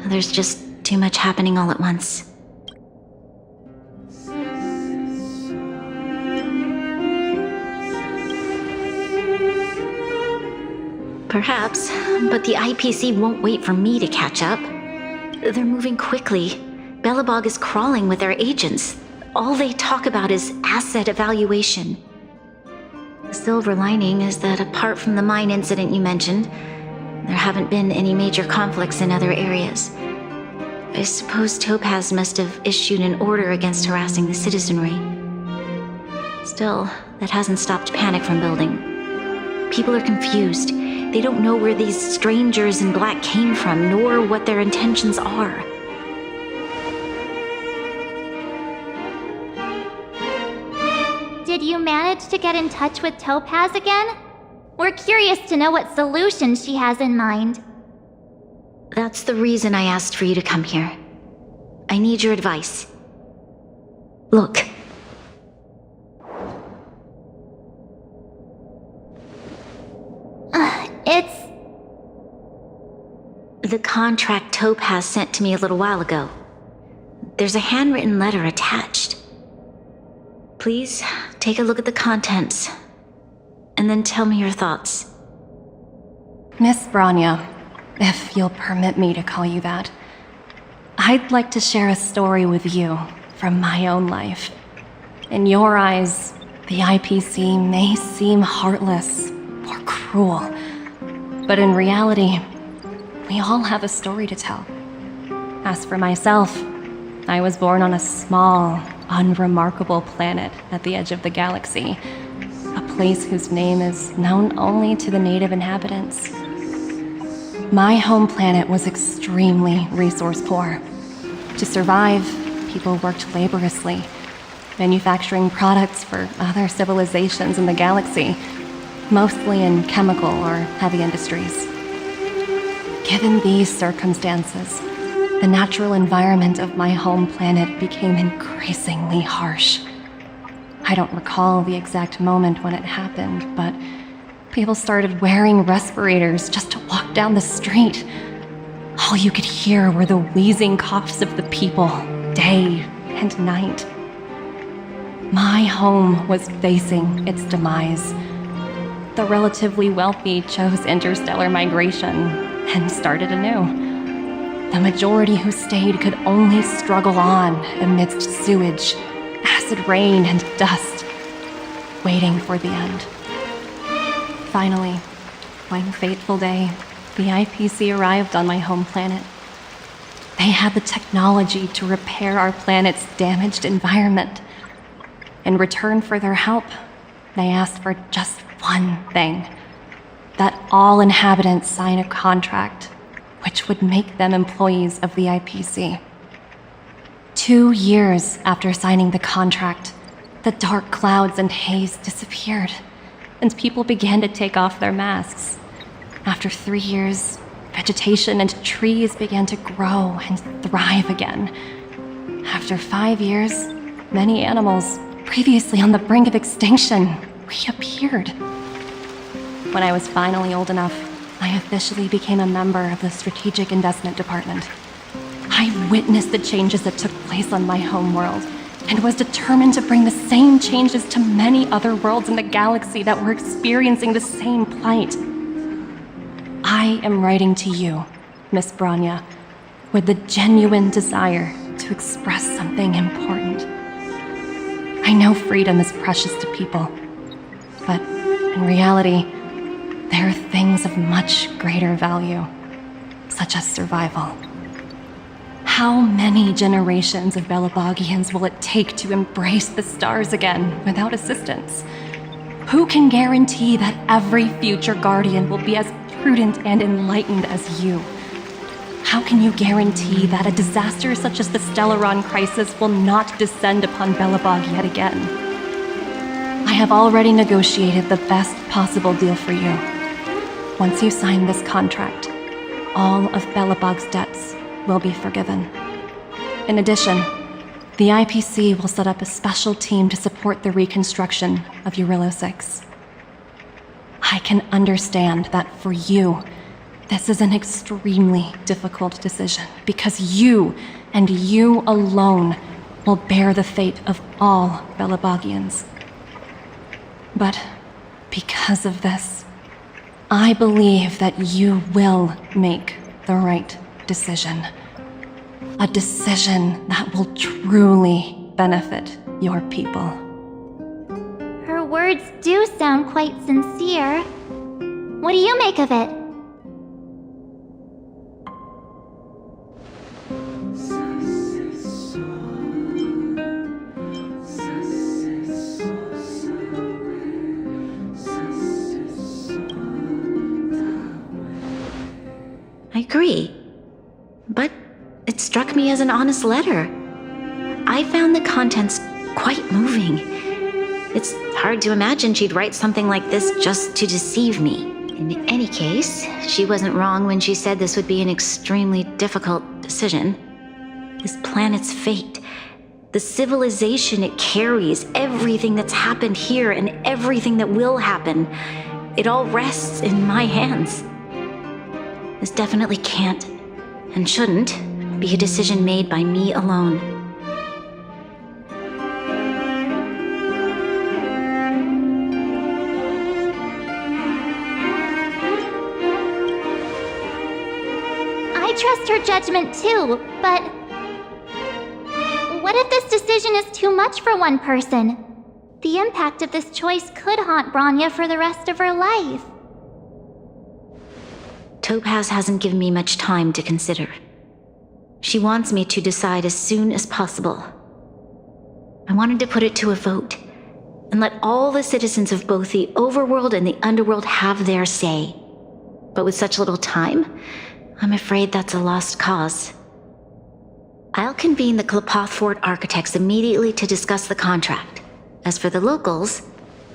There's just too much happening all at once. Perhaps, but the IPC won't wait for me to catch up. They're moving quickly. Belobog is crawling with their agents. All they talk about is asset evaluation. The silver lining is that apart from the mine incident you mentioned, there haven't been any major conflicts in other areas. I suppose Topaz must have issued an order against harassing the citizenry. Still, that hasn't stopped panic from building. People are confused. They don't know where these strangers in black came from, nor what their intentions are. Did you manage to get in touch with Topaz again? We're curious to know what solution she has in mind. That's the reason I asked for you to come here. I need your advice. Look. It's... the contract Topaz sent to me a little while ago. There's a handwritten letter attached. Please, take a look at the contents, and then tell me your thoughts. Miss Branya, if you'll permit me to call you that, I'd like to share a story with you from my own life. In your eyes, the IPC may seem heartless or cruel, but in reality, we all have a story to tell. As for myself, I was born on a small, unremarkable planet at the edge of the galaxy, a place whose name is known only to the native inhabitants. My home planet was extremely resource poor. To survive, people worked laboriously, manufacturing products for other civilizations in the galaxy, mostly in chemical or heavy industries. Given these circumstances, the natural environment of my home planet became increasingly harsh. I don't recall the exact moment when it happened, but People started wearing respirators just to walk down the street. All you could hear were the wheezing coughs of the people, day and night. My home was facing its demise. The relatively wealthy chose interstellar migration and started anew. The majority who stayed could only struggle on amidst sewage, acid rain, and dust, waiting for the end. Finally, one fateful day, the IPC arrived on my home planet. They had the technology to repair our planet's damaged environment. In return for their help, they asked for just one thing: that all inhabitants sign a contract which would make them employees of the IPC. 2 years after signing the contract, the dark clouds and haze disappeared, and people began to take off their masks. After 3 years, vegetation and trees began to grow and thrive again. After 5 years, many animals, previously on the brink of extinction, reappeared. When I was finally old enough, I officially became a member of the Strategic Investment Department. I witnessed the changes that took place on my homeworld, and was determined to bring the same changes to many other worlds in the galaxy that were experiencing the same plight. I am writing to you, Miss Bronya, with the genuine desire to express something important. I know freedom is precious to people, but in reality, there are things of much greater value, such as survival. How many generations of Belabogians will it take to embrace the stars again without assistance? Who can guarantee that every future Guardian will be as prudent and enlightened as you? How can you guarantee that a disaster such as the Stellaron crisis will not descend upon Belobog yet again? I have already negotiated the best possible deal for you. Once you sign this contract, all of Belobog's debts will be forgiven. In addition, the IPC will set up a special team to support the reconstruction of Urilla 6. I can understand that for you, this is an extremely difficult decision, because you, and you alone, will bear the fate of all Belobogians. But because of this, I believe that you will make the right decision. A decision that will truly benefit your people. Her words do sound quite sincere. What do you make of it? I agree. But it struck me as an honest letter. I found the contents quite moving. It's hard to imagine she'd write something like this just to deceive me. In any case, she wasn't wrong when she said this would be an extremely difficult decision. This planet's fate, the civilization it carries, everything that's happened here and everything that will happen, it all rests in my hands. This definitely can't, and shouldn't, be a decision made by me alone. I trust her judgment too, but what if this decision is too much for one person? The impact of this choice could haunt Bronya for the rest of her life. Topaz hasn't given me much time to consider. She wants me to decide as soon as possible. I wanted to put it to a vote, and let all the citizens of both the overworld and the underworld have their say. But with such little time, I'm afraid that's a lost cause. I'll convene the Klapoth Fort architects immediately to discuss the contract. As for the locals,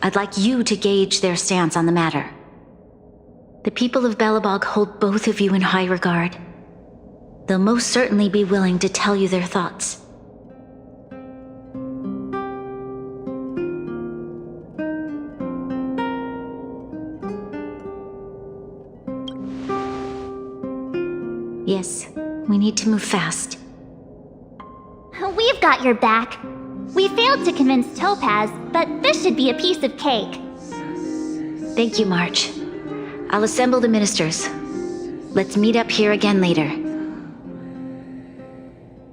I'd like you to gauge their stance on the matter. The people of Belobog hold both of you in high regard. They'll most certainly be willing to tell you their thoughts. Yes, we need to move fast. We've got your back. We failed to convince Topaz, but this should be a piece of cake. Thank you, March. I'll assemble the ministers. Let's meet up here again later.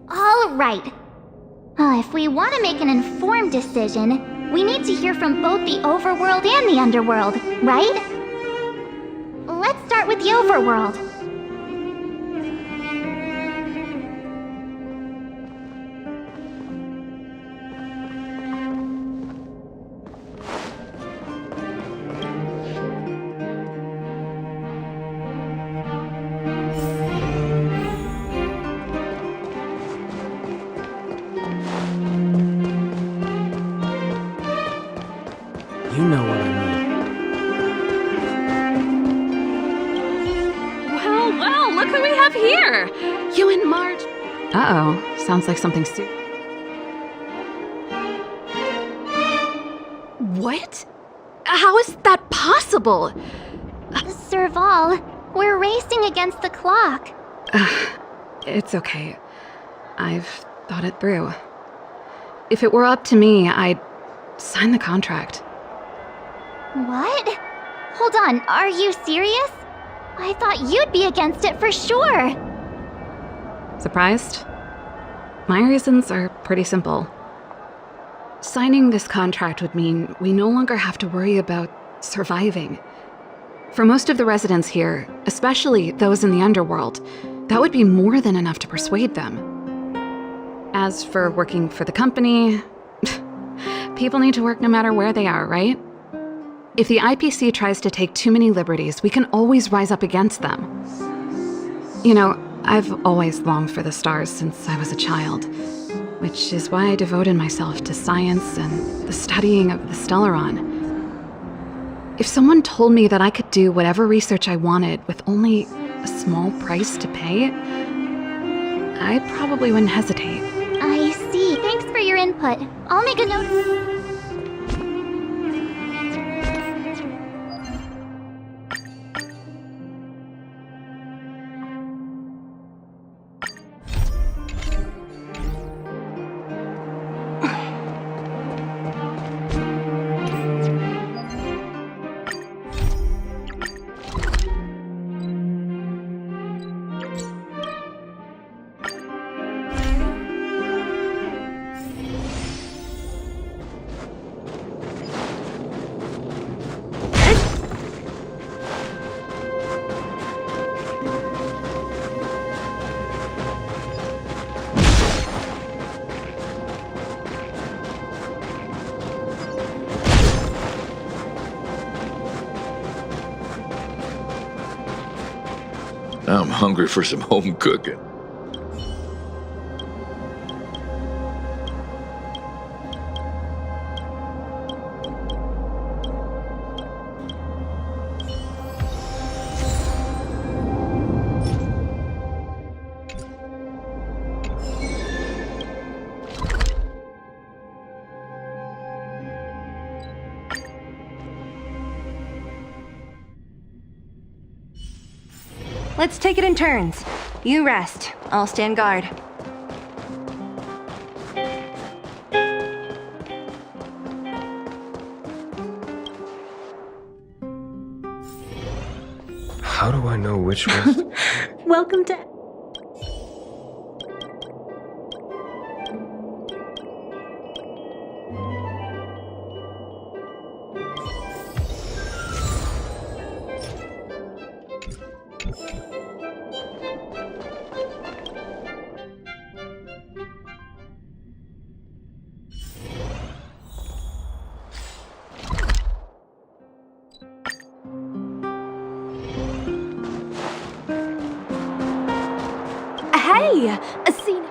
All right. If we want to make an informed decision, we need to hear from both the overworld and the underworld, right? Let's start with the overworld. You know what I mean. Well, look who we have here! You and Marge. Uh-oh. Sounds like something What? How is that possible? Serval, we're racing against the clock. It's okay. I've thought it through. If it were up to me, I'd sign the contract. What? Hold on, are you serious? I thought you'd be against it for sure. Surprised? My reasons are pretty simple. Signing this contract would mean we no longer have to worry about surviving. For most of the residents here, especially those in the underworld, that would be more than enough to persuade them. As for working for the company, people need to work no matter where they are, right? If the IPC tries to take too many liberties, we can always rise up against them. You know, I've always longed for the stars since I was a child, which is why I devoted myself to science and the studying of the Stellaron. If someone told me that I could do whatever research I wanted with only a small price to pay, I probably wouldn't hesitate. I see. Thanks for your input. I'll make a note. I'm hungry for some home cooking. Let's take it in turns. You rest. I'll stand guard. How do I know which one? Welcome to... Hey, Asina.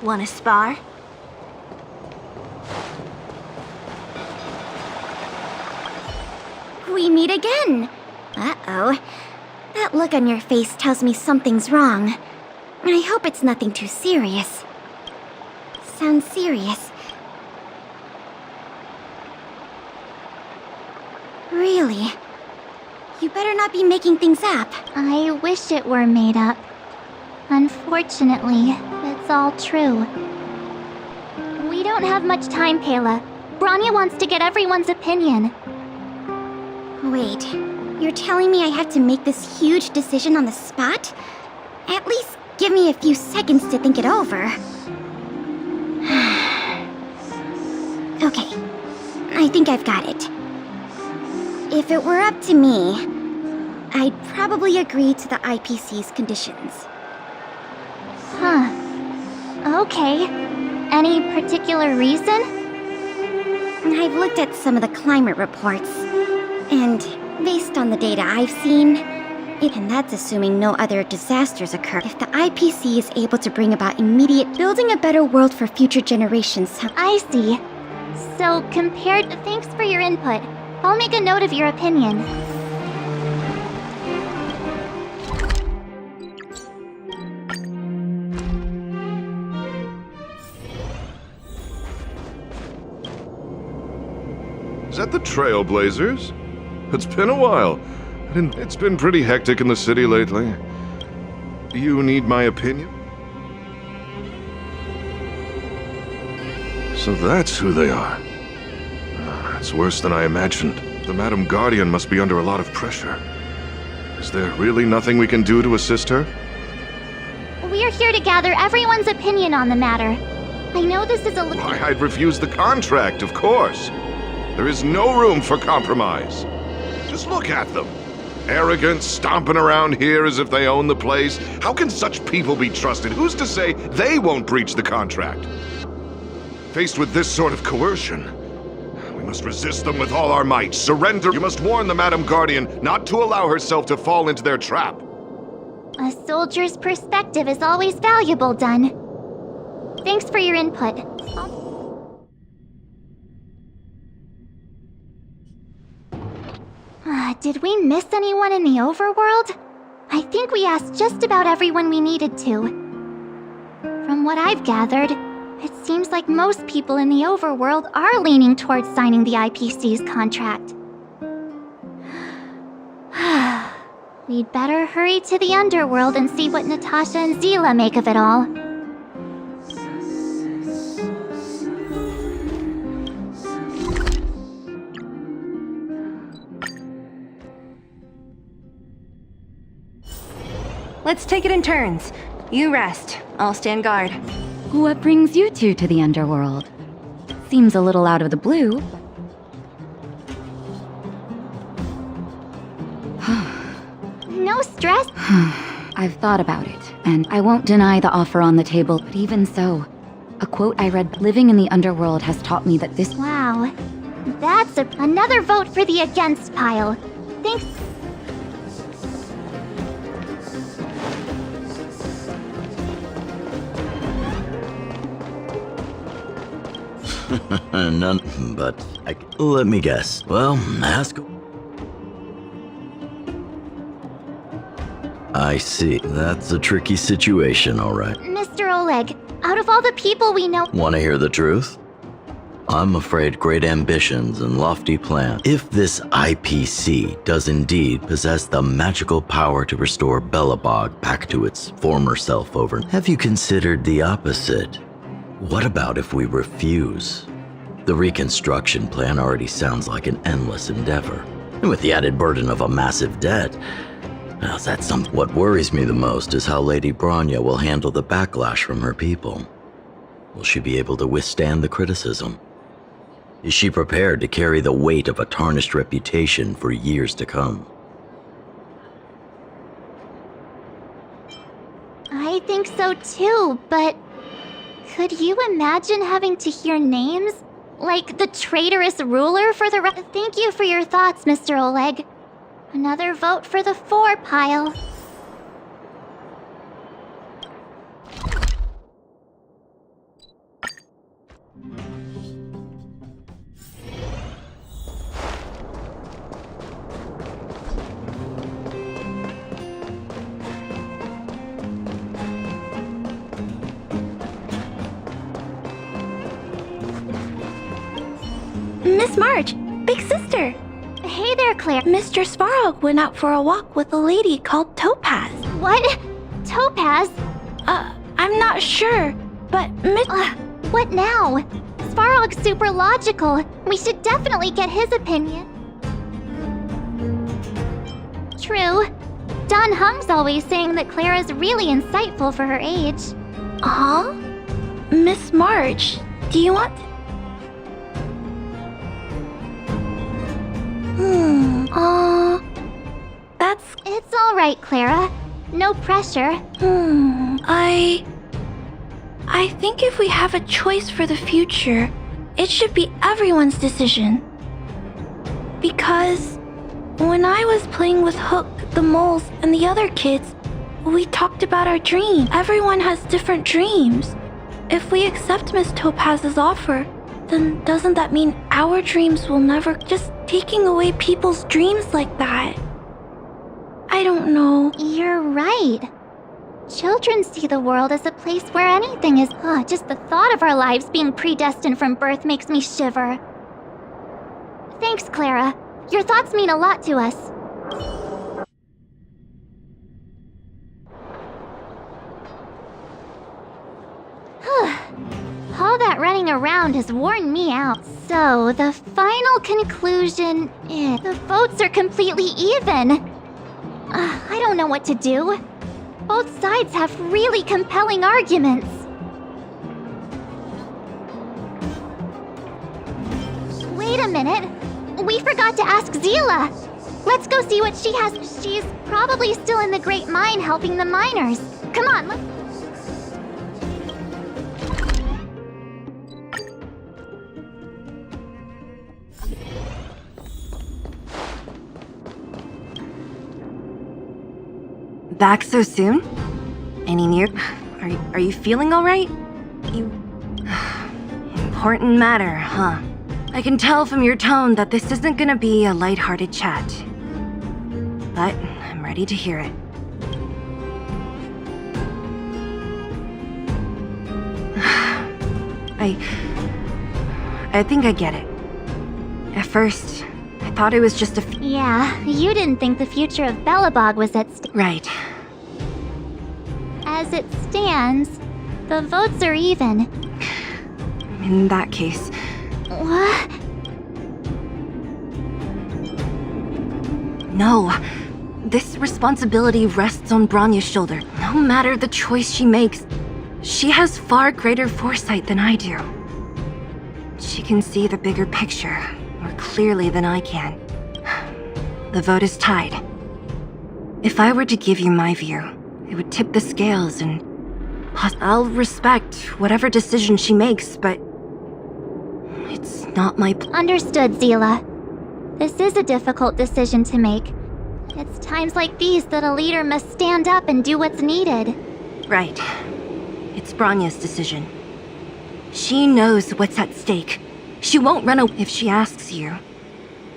Wanna spar? We meet again! Uh-oh. That look on your face tells me something's wrong. I hope it's nothing too serious. Sounds serious. Really? You better not be making things up. I wish it were made up. Unfortunately, it's all true. We don't have much time, Kayla. Branya wants to get everyone's opinion. Wait, you're telling me I have to make this huge decision on the spot? At least give me a few seconds to think it over. Okay, I think I've got it. If it were up to me, I'd probably agree to the IPC's conditions. Huh. Okay. Any particular reason? I've looked at some of the climate reports, and based on the data I've seen, and that's assuming no other disasters occur, if the IPC is able to bring about immediate building a better world for future generations. I see. So, thanks for your input. I'll make a note of your opinion. Is that the Trailblazers? It's been a while. It's been pretty hectic in the city lately. Do you need my opinion? So that's who they are. It's worse than I imagined. The Madam Guardian must be under a lot of pressure. Is there really nothing we can do to assist her? We're here to gather everyone's opinion on the matter. I know this is a little... Why, I'd refuse the contract, of course. There is no room for compromise. Just look at them. Arrogant, stomping around here as if they own the place. How can such people be trusted? Who's to say they won't breach the contract? Faced with this sort of coercion, we must resist them with all our might. Surrender. You must warn the Madam Guardian not to allow herself to fall into their trap. A soldier's perspective is always valuable, Dun. Thanks for your input. Did we miss anyone in the overworld? I think we asked just about everyone we needed to. From what I've gathered, it seems like most people in the overworld are leaning towards signing the IPC's contract. We'd better hurry to the underworld and see what Natasha and Zila make of it all. Let's take it in turns. You rest. I'll stand guard. What brings you two to the underworld? Seems a little out of the blue. No stress. I've thought about it, and I won't deny the offer on the table, but even so, a quote I read, living in the underworld has taught me that this— Wow. That's another vote for the against pile. Thanks. None, but let me guess. Well, ask. I see. That's a tricky situation, all right. Mr. Oleg, out of all the people we know— Want to hear the truth? I'm afraid great ambitions and lofty plans. If this IPC does indeed possess the magical power to restore Belobog back to its former self over, have you considered the opposite? What about if we refuse? The reconstruction plan already sounds like an endless endeavor. And with the added burden of a massive debt, well, that's something. What worries me the most is how Lady Branya will handle the backlash from her people. Will she be able to withstand the criticism? Is she prepared to carry the weight of a tarnished reputation for years to come? I think so too, but could you imagine having to hear names? Like the traitorous ruler for the Thank you for your thoughts, Mr. Oleg. Another vote for the 4 pile. Miss March, big sister. Hey there, Claire. Mr. Svarog went out for a walk with a lady called Topaz. What? Topaz? I'm not sure, but what now? Svarog's super logical. We should definitely get his opinion. True. Don Hung's always saying that Clara's really insightful for her age. Huh? Miss March, do you want... That's... It's alright, Clara. No pressure. I think if we have a choice for the future, it should be everyone's decision. Because when I was playing with Hook, the moles, and the other kids, we talked about our dreams. Everyone has different dreams. If we accept Miss Topaz's offer, then doesn't that mean our dreams will never... Just taking away people's dreams like that? I don't know. You're right. Children see the world as a place where anything is... just the thought of our lives being predestined from birth makes me shiver. Thanks, Clara. Your thoughts mean a lot to us. All that running around has worn me out. So, the final conclusion is... The votes are completely even. I don't know what to do. Both sides have really compelling arguments. Wait a minute. We forgot to ask Zila. Let's go see what she has. She's probably still in the Great Mine helping the miners. Come on, let's... Back so soon? Any news? Are you feeling all right? Important matter, huh? I can tell from your tone that this isn't gonna be a lighthearted chat. But I'm ready to hear it. I think I get it. At first, I thought it was just a... Yeah, you didn't think the future of Belobog was at stake. Right. As it stands, the votes are even. In that case... What? No. This responsibility rests on Bronya's shoulder. No matter the choice she makes, she has far greater foresight than I do. She can see the bigger picture more clearly than I can. The vote is tied. If I were to give you my view, it would tip the scales and... I'll respect whatever decision she makes, but... It's not my... Understood, Zila. This is a difficult decision to make. It's times like these that a leader must stand up and do what's needed. Right. It's Bronya's decision. She knows what's at stake. She won't run away if she asks you.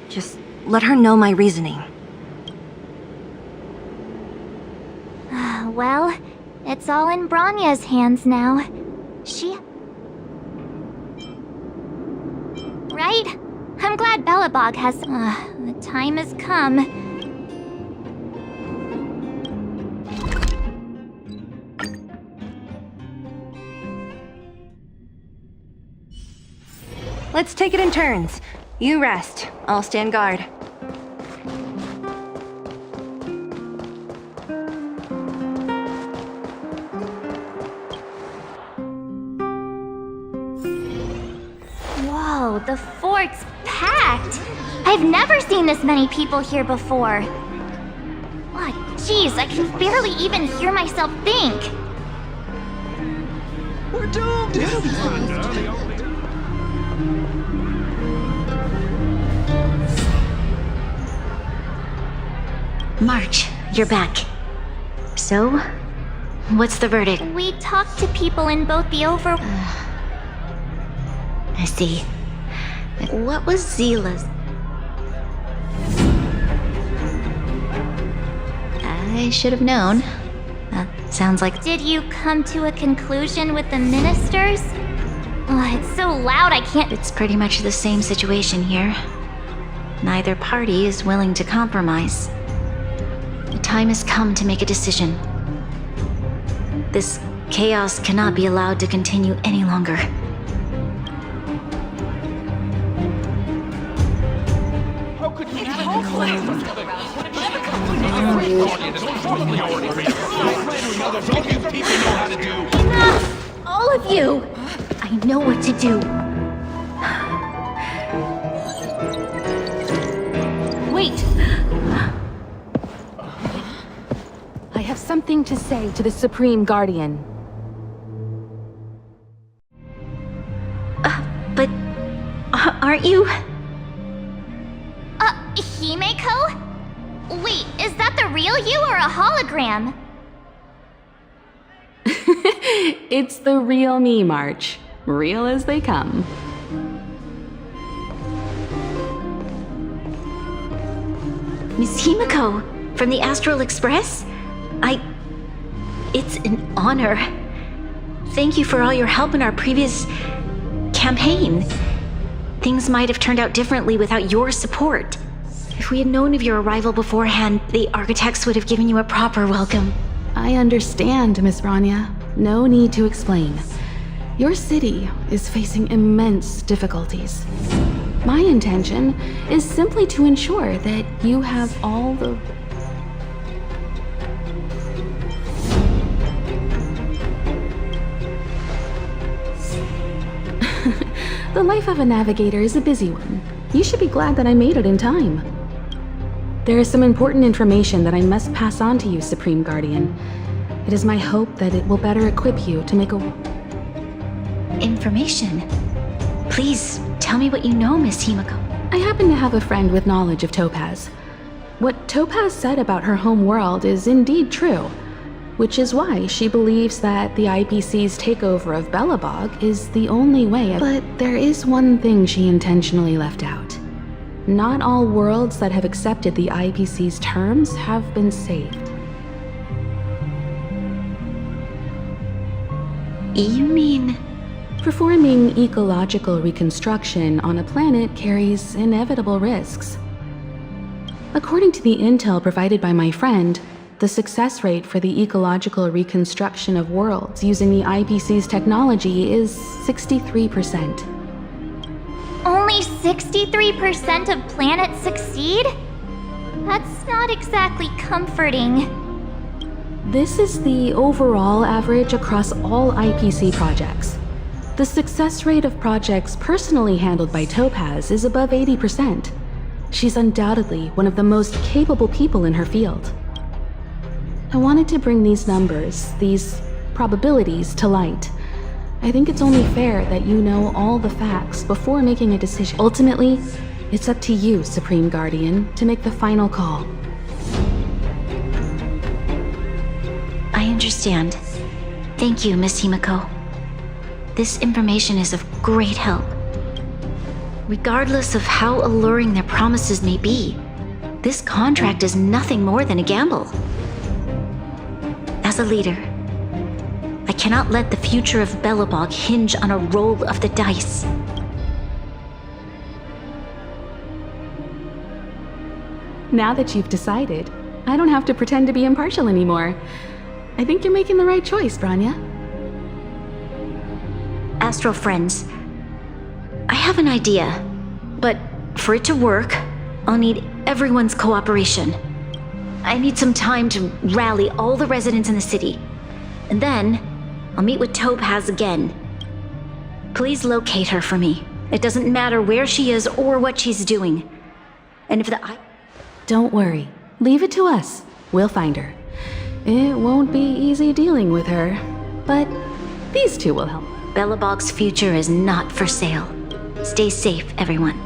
Just let her know my reasoning. Well, it's all in Bronya's hands now. She... Right? I'm glad Belobog has... the time has come. Let's take it in turns. You rest. I'll stand guard. Whoa, the fort's packed! I've never seen this many people here before. Oh, jeez, I can barely even hear myself think. We're doomed! March, you're back. So, what's the verdict? We talked to people in both the I see. What was Zila's? I should have known. Sounds like... Did you come to a conclusion with the ministers? It's so loud I can't. It's pretty much the same situation here. Neither party is willing to compromise. The time has come to make a decision. This chaos cannot be allowed to continue any longer. Enough! All of you! I know what to do. Wait! I have something to say to the Supreme Guardian. But aren't you? Himeko? Wait, is that the real you or a hologram? It's the real me, March. Real as they come. Miss Himeko, from the Astral Express? It's an honor. Thank you for all your help in our previous campaign. Things might have turned out differently without your support. If we had known of your arrival beforehand, the architects would have given you a proper welcome. I understand, Miss Rania. No need to explain. Your city is facing immense difficulties. My intention is simply to ensure that you have all the... The life of a navigator is a busy one. You should be glad that I made it in time. There is some important information that I must pass on to you, Supreme Guardian. It is my hope that it will better equip you to make a... Information? Please, tell me what you know, Miss Himeko. I happen to have a friend with knowledge of Topaz. What Topaz said about her home world is indeed true, which is why she believes that the IPC's takeover of Belobog is the only way. But there is one thing she intentionally left out. Not all worlds that have accepted the IPC's terms have been saved. You mean... Performing ecological reconstruction on a planet carries inevitable risks. According to the intel provided by my friend, the success rate for the ecological reconstruction of worlds using the IPC's technology is 63%. Only 63% of planets succeed? That's not exactly comforting. This is the overall average across all IPC projects. The success rate of projects personally handled by Topaz is above 80%. She's undoubtedly one of the most capable people in her field. I wanted to bring these numbers, these probabilities, to light. I think it's only fair that you know all the facts before making a decision. Ultimately, it's up to you, Supreme Guardian, to make the final call. I understand. Thank you, Miss Himeko. This information is of great help. Regardless of how alluring their promises may be, this contract is nothing more than a gamble. As a leader, I cannot let the future of Belobog hinge on a roll of the dice. Now that you've decided, I don't have to pretend to be impartial anymore. I think you're making the right choice, Branya. Astral friends, I have an idea, but for it to work, I'll need everyone's cooperation. I need some time to rally all the residents in the city, and then I'll meet with Topaz again. Please locate her for me. It doesn't matter where she is or what she's doing. And if Don't worry. Leave it to us. We'll find her. It won't be easy dealing with her, but these two will help. Belobog's future is not for sale. Stay safe, everyone.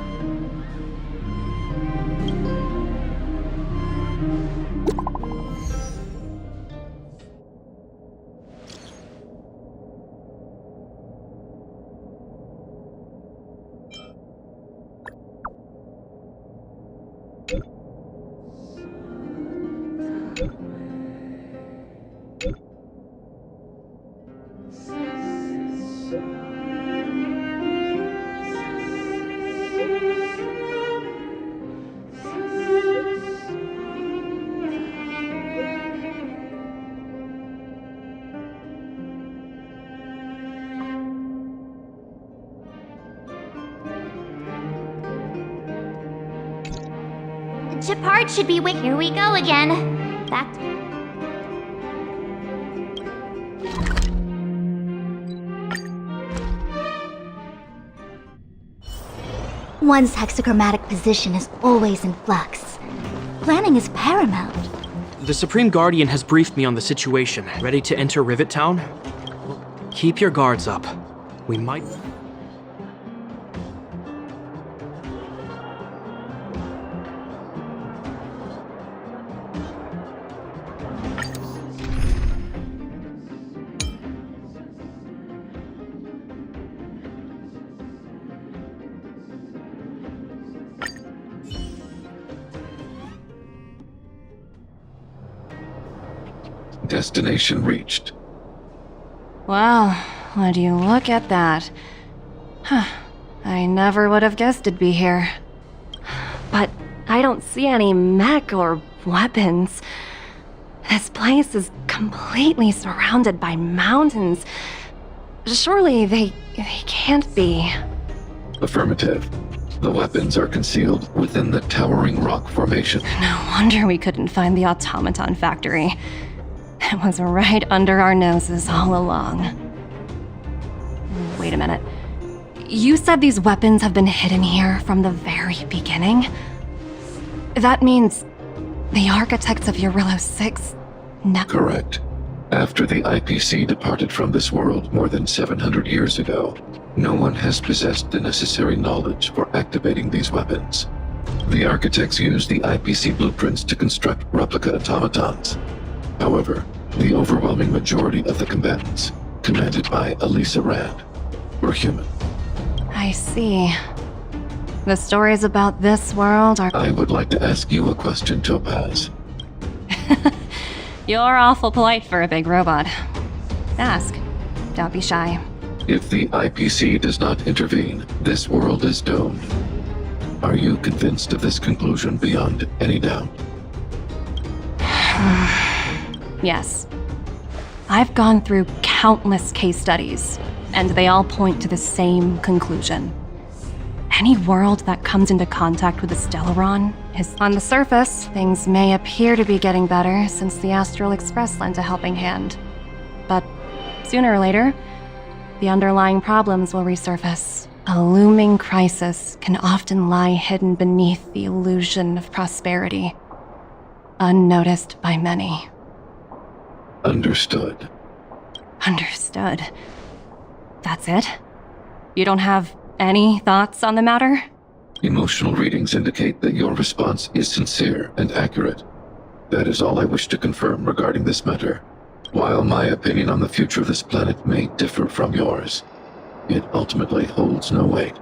Shepard should be with. Here we go again. Back. One's hexagrammatic position is always in flux. Planning is paramount. The Supreme Guardian has briefed me on the situation. Ready to enter Rivet Town? Keep your guards up. We might... Destination reached. Well, would you look at that? Huh. I never would have guessed it'd be here. But I don't see any mech or weapons. This place is completely surrounded by mountains. Surely they can't be. Affirmative. The weapons are concealed within the towering rock formation. No wonder we couldn't find the automaton factory. It was right under our noses all along. Wait a minute. You said these weapons have been hidden here from the very beginning? That means the architects of Eurillo 6 Correct. After the IPC departed from this world more than 700 years ago, no one has possessed the necessary knowledge for activating these weapons. The architects used the IPC blueprints to construct replica automatons. However, the overwhelming majority of the combatants, commanded by Elisa Rand, were human. I see. The stories about this world are... I would like to ask you a question, Topaz. You're awful polite for a big robot. Ask. Don't be shy. If the IPC does not intervene, this world is doomed. Are you convinced of this conclusion beyond any doubt? Yes. I've gone through countless case studies, and they all point to the same conclusion. Any world that comes into contact with the Stellaron is... On the surface, things may appear to be getting better since the Astral Express lent a helping hand. But sooner or later, the underlying problems will resurface. A looming crisis can often lie hidden beneath the illusion of prosperity, unnoticed by many. Understood. Understood. That's it? You don't have any thoughts on the matter? Emotional readings indicate that your response is sincere and accurate. That is all I wish to confirm regarding this matter. While my opinion on the future of this planet may differ from yours, it ultimately holds no weight.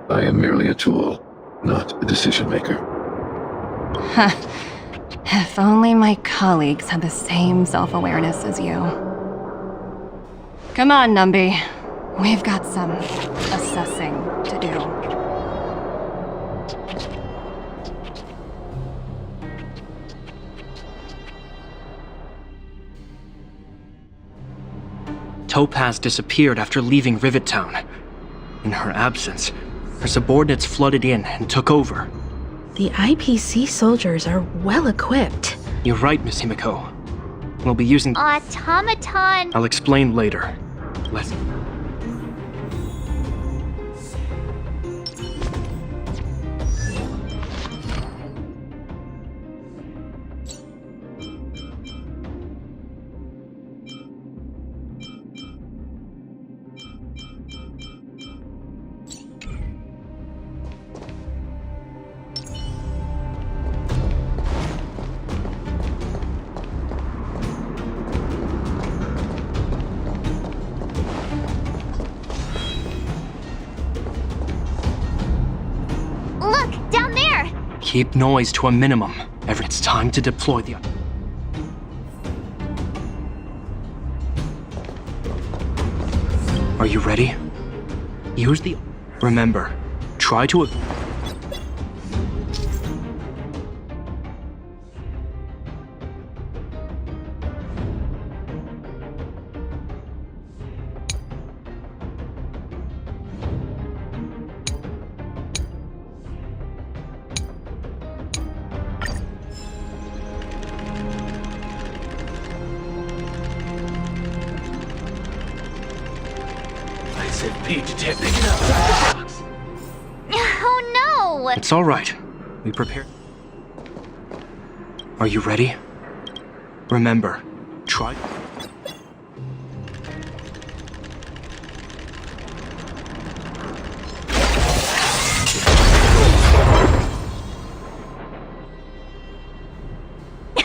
I am merely a tool, not a decision-maker. Huh. If only my colleagues had the same self-awareness as you. Come on, Numby. We've got some assessing to do. Topaz disappeared after leaving Rivet Town. In her absence, her subordinates flooded in and took over. The IPC soldiers are well equipped. You're right, Miss Himiko. We'll be using... Automaton... I'll explain later. Let's... Keep noise to a minimum. It's time to deploy the... Are you ready? Use the... Remember, try to... Massive page tip picking up the box. Oh no! It's all right. We prepared. Are you ready? Remember, try.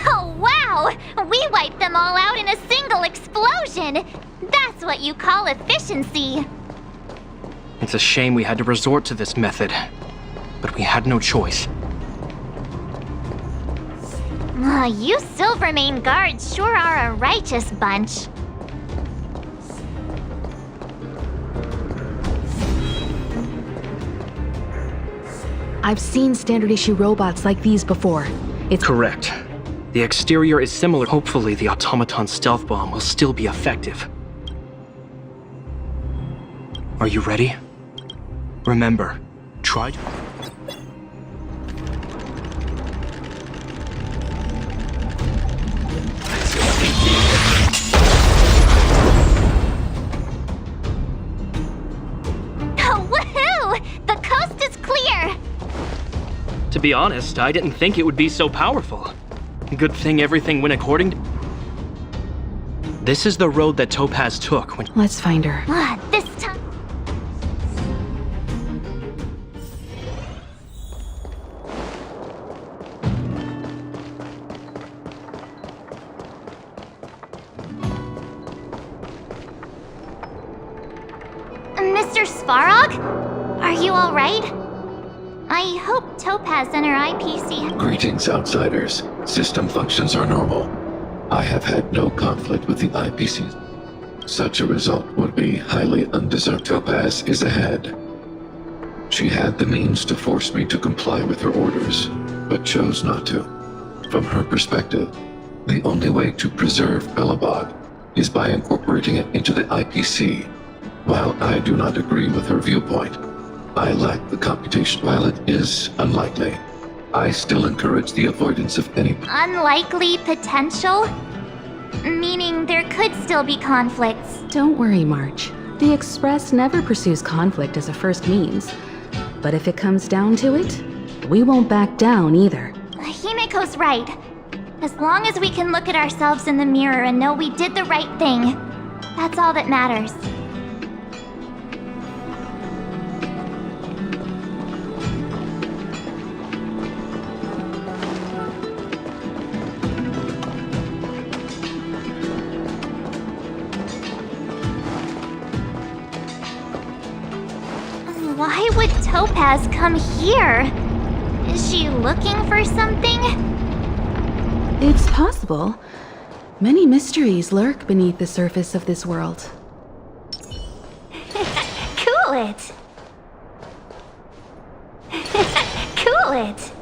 Oh wow! We wiped them all out in a single explosion! That's what you call efficiency! It's a shame we had to resort to this method, but we had no choice. You Silvermane guards sure are a righteous bunch. I've seen standard issue robots like these before. It's correct. The exterior is similar. Hopefully, the automaton stealth bomb will still be effective. Are you ready? Remember, try. Woohoo! The coast is clear! To be honest, I didn't think it would be so powerful. Good thing everything went according to... This is the road that Topaz took when... Let's find her. This time... Mr. Svarog? Are you alright? I hope Topaz and her IPC... Greetings, outsiders. System functions are normal. I have had no conflict with the IPC. Such a result would be highly undeserved. Topaz is ahead. She had the means to force me to comply with her orders, but chose not to. From her perspective, the only way to preserve Belobog is by incorporating it into the IPC. While I do not agree with her viewpoint, I lack the computation. While it is unlikely, I still encourage the avoidance of any... Unlikely potential? Meaning there could still be conflicts. Don't worry, March. The Express never pursues conflict as a first means. But if it comes down to it, we won't back down either. Himiko's right. As long as we can look at ourselves in the mirror and know we did the right thing, that's all that matters. Why would Topaz come here? Is she looking for something? It's possible. Many mysteries lurk beneath the surface of this world. Cool it! Cool it!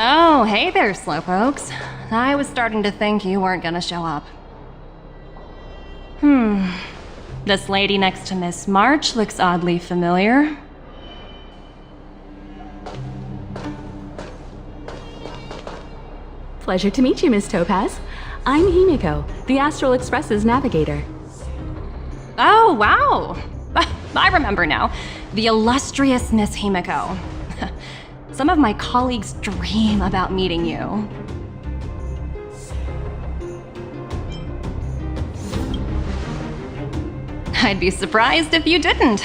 Oh, hey there, slowpokes. I was starting to think you weren't gonna show up. This lady next to Miss March looks oddly familiar. Pleasure to meet you, Miss Topaz. I'm Himiko, the Astral Express's navigator. Oh, wow! I remember now. The illustrious Miss Himiko. Some of my colleagues dream about meeting you. I'd be surprised if you didn't.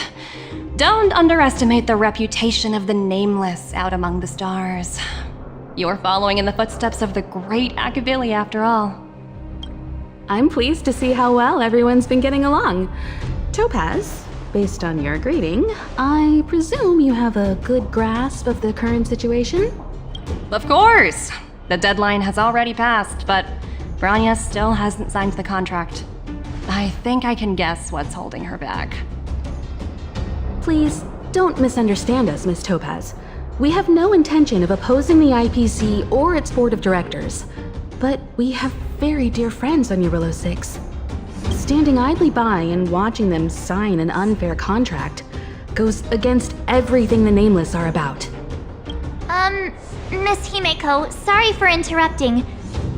Don't underestimate the reputation of the Nameless out among the stars. You're following in the footsteps of the great Akavili, after all. I'm pleased to see how well everyone's been getting along. Topaz, based on your greeting, I presume you have a good grasp of the current situation? Of course! The deadline has already passed, but Branya still hasn't signed the contract. I think I can guess what's holding her back. Please, don't misunderstand us, Miss Topaz. We have no intention of opposing the IPC or its board of directors, but we have very dear friends on Eurillo 6. Standing idly by and watching them sign an unfair contract goes against everything the Nameless are about. Miss Himeko, sorry for interrupting,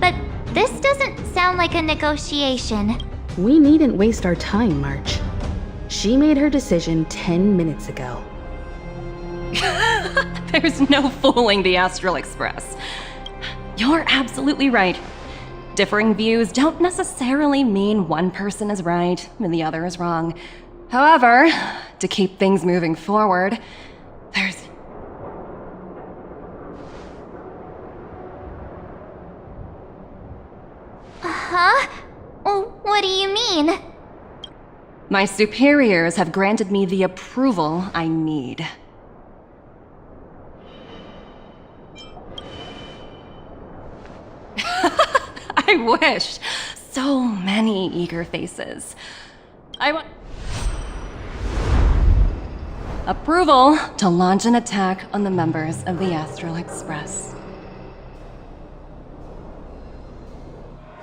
but this doesn't sound like a negotiation. We needn't waste our time, March. She made her decision 10 minutes ago. There's no fooling the Astral Express. You're absolutely right. Differing views don't necessarily mean one person is right and the other is wrong. However, to keep things moving forward, there's... Huh? What do you mean? My superiors have granted me the approval I need. I wish. So many eager faces. I want... Approval to launch an attack on the members of the Astral Express.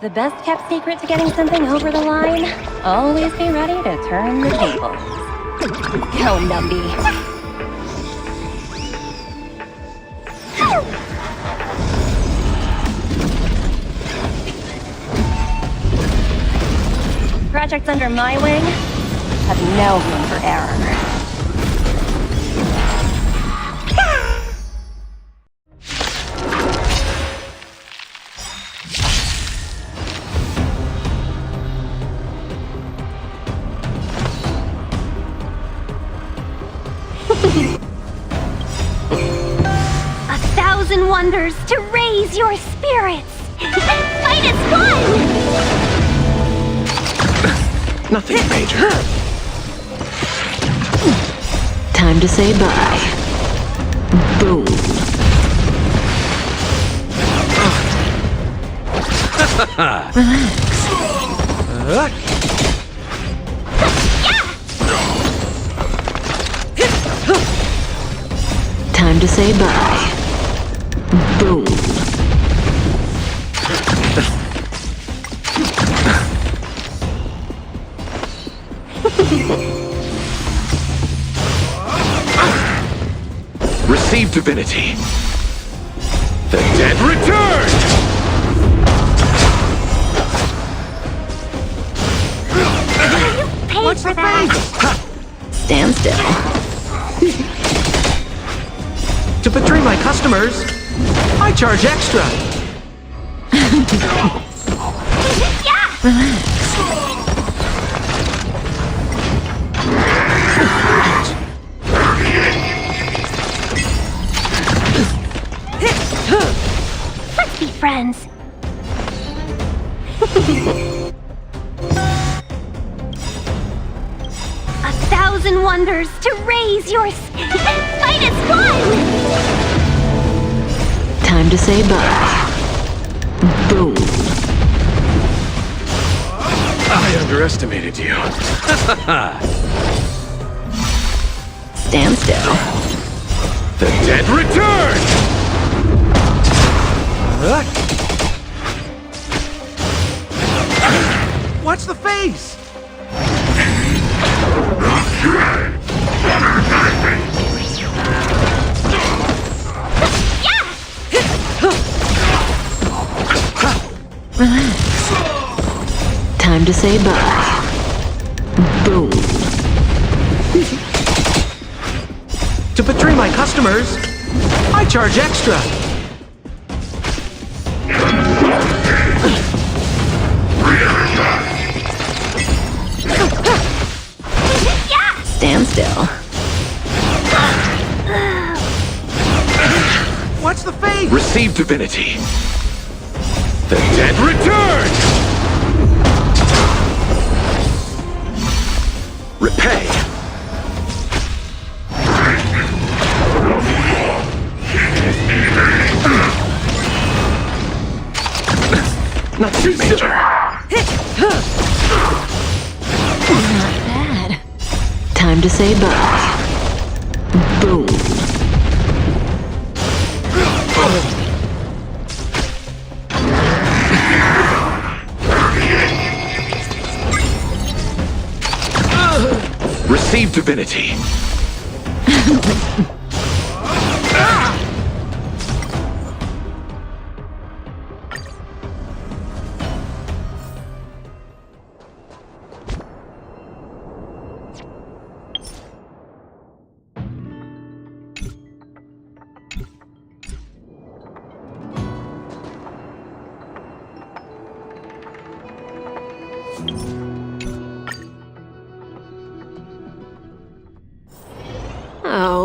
The best kept secret to getting something over the line? Always be ready to turn the tables. Go, Numby. Projects under my wing have no room for error. A thousand wonders to raise your spirits! Fight is fun! Nothing major. Time to say bye. Boom. Time to say bye. Boom. Receive divinity. The dead return! What's the face? Stand still. To betray my customers, I charge extra. Relax. Let's be friends. A thousand wonders to raise your fight is fun! Time to say bye. Boom. I underestimated you. Stand still. The dead return! Watch the face! Relax. Time to say bye. Boom. To betray my customers, I charge extra. Stand still. Watch the face! Receive divinity. The dead return! Repay. Nothing major. Not bad. Time to say bye. Boom. Receive divinity.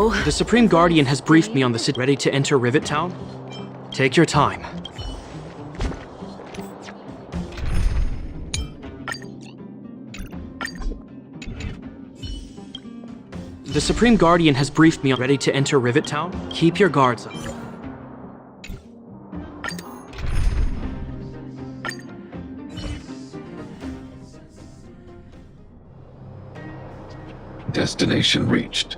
So... The Supreme Guardian has briefed me on the city. Ready to enter Rivet Town? Take your time. The Supreme Guardian has briefed me on ready to enter Rivet Town. Keep your guards up. Destination reached.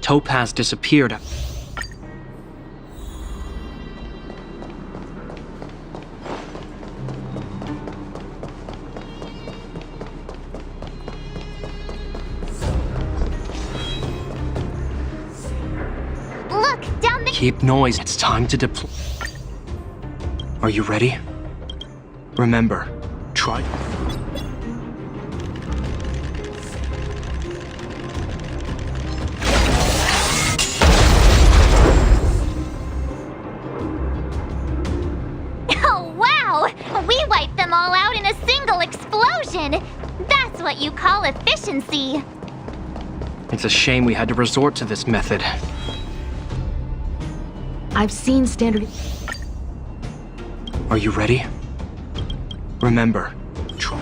Topaz disappeared. Look, down the— Keep noise. It's time to deploy. Are you ready? Remember, try. Oh, wow! We wiped them all out in a single explosion! That's what you call efficiency! It's a shame we had to resort to this method. I've seen standard... Are you ready? Remember, try.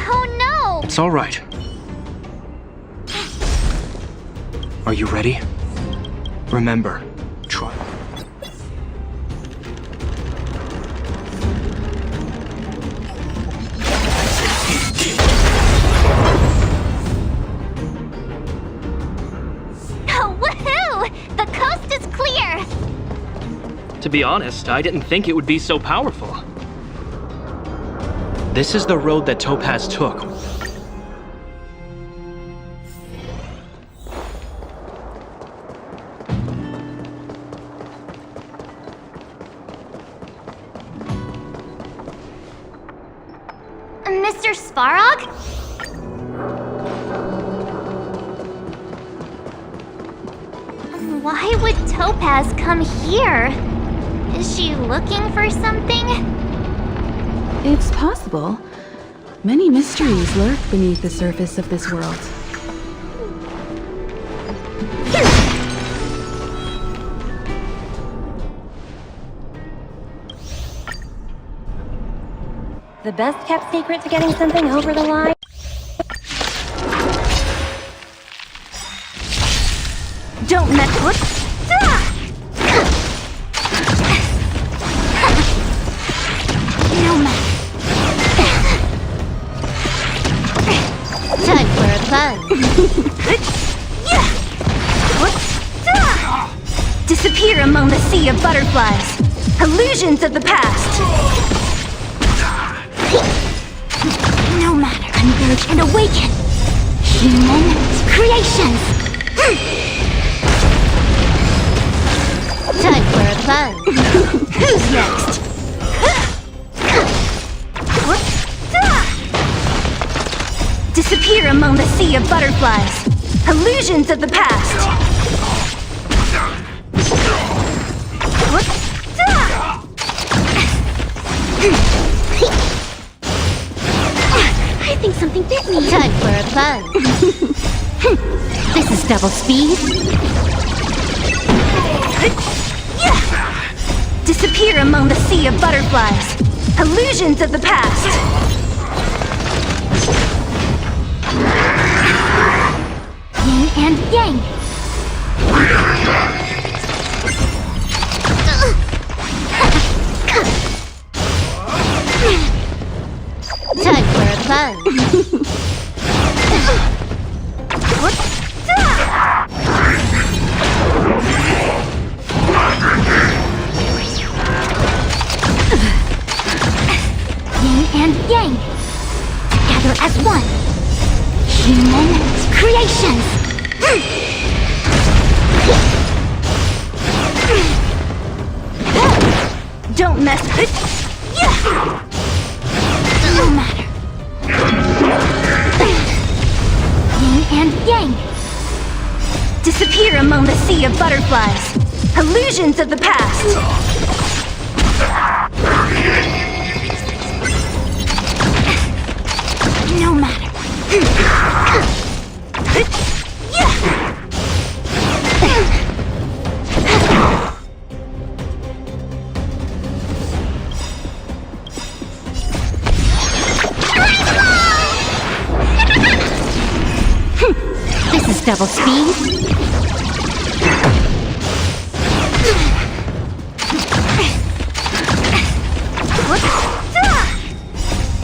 Oh no! It's all right. Are you ready? Remember, try. Woohoo! The coast is clear! To be honest, I didn't think it would be so powerful. This is the road that Topaz took. Mr. Svarog? Why would Topaz come here? Is she looking for something? It's possible. Many mysteries lurk beneath the surface of this world. The best kept secret to getting something over the line? Don't mess with... No matter. Time for a fun. Disappear among the sea of butterflies. Illusions of the past. No matter. Converge and awaken. Human creations. Time for a fun. Who's next? Disappear among the sea of butterflies. Illusions of the past. I think something bit me. Time for a fun. This is double speed. Disappear among the sea of butterflies. Illusions of the past. Yin and yang. Time for a fun. Yin and yang. Together as one. Human creations. Don't mess with... No matter. Yin and yang. Disappear among the sea of butterflies. Illusions of the past. No matter. This is double speed.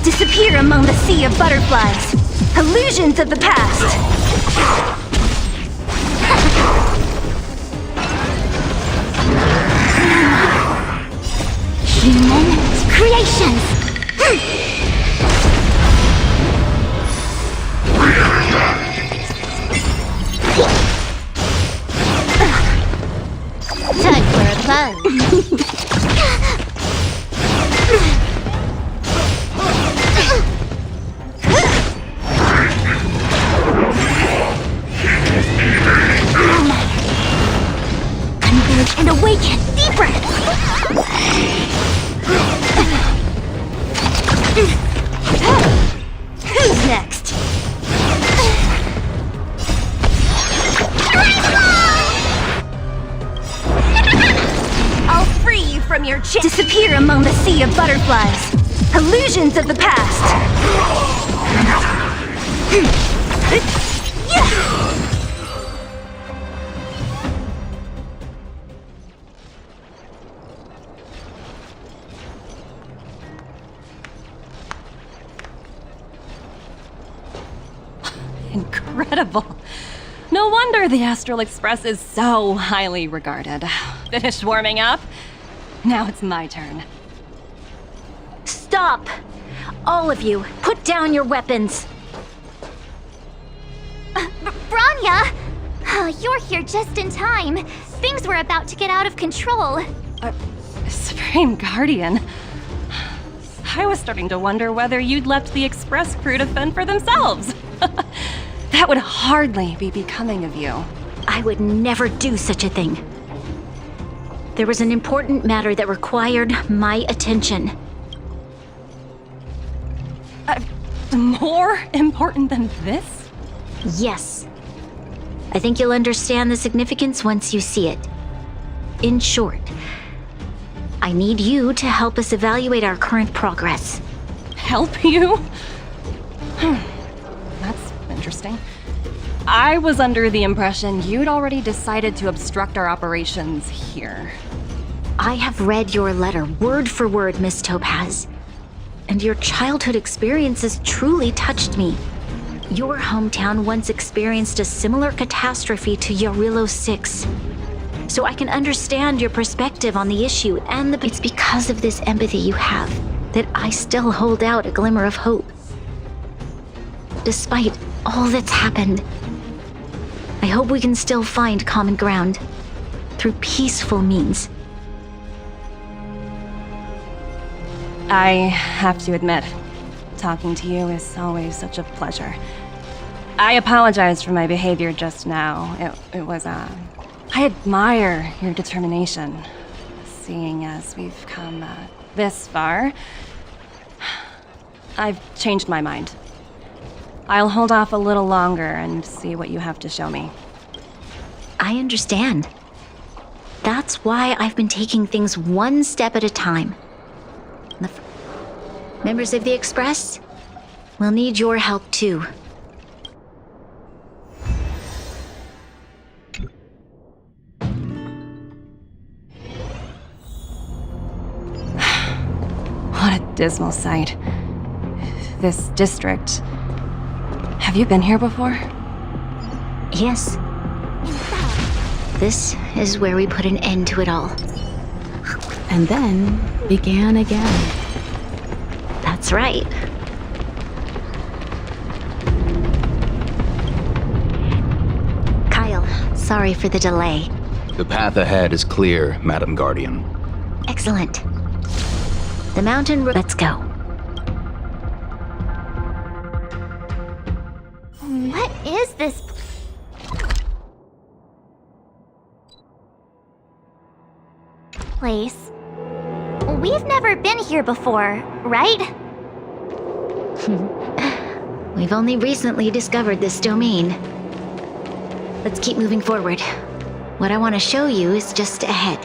Disappear among the sea of butterflies. Illusions of the past. Human creations. Time for a buzz. Converge and awaken. Deep breath. Who's next? I'll free you from your chain. Disappear among the sea of butterflies. Illusions of the past. Incredible. No wonder the Astral Express is so highly regarded. Finished warming up? Now it's my turn. Stop! All of you, put down your weapons. Branya! You're here just in time. Things were about to get out of control. Supreme Guardian. I was starting to wonder whether you'd left the Express crew to fend for themselves. That would hardly be becoming of you. I would never do such a thing. There was an important matter that required my attention. More important than this? Yes. I think you'll understand the significance once you see it. In short, I need you to help us evaluate our current progress. Help you? That's interesting. I was under the impression you'd already decided to obstruct our operations here. I have read your letter word for word, Miss Topaz. And your childhood experiences truly touched me. Your hometown once experienced a similar catastrophe to Yarillo 6. So I can understand your perspective on the issue and it's because of this empathy you have that I still hold out a glimmer of hope. Despite all that's happened, I hope we can still find common ground through peaceful means. I have to admit, talking to you is always such a pleasure. I apologize for my behavior just now. It was, I admire your determination. Seeing as we've come this far, I've changed my mind. I'll hold off a little longer and see what you have to show me. I understand. That's why I've been taking things one step at a time. Members of the Express, we'll need your help too. What a dismal sight. This district. Have you been here before? Yes. This is where we put an end to it all. And then began again. That's right. Kyle, sorry for the delay. The path ahead is clear, Madam Guardian. Excellent. The mountain road. Let's go. What is this? place. We've never been here before, right? We've only recently discovered this domain. Let's keep moving forward. What I want to show you is just ahead.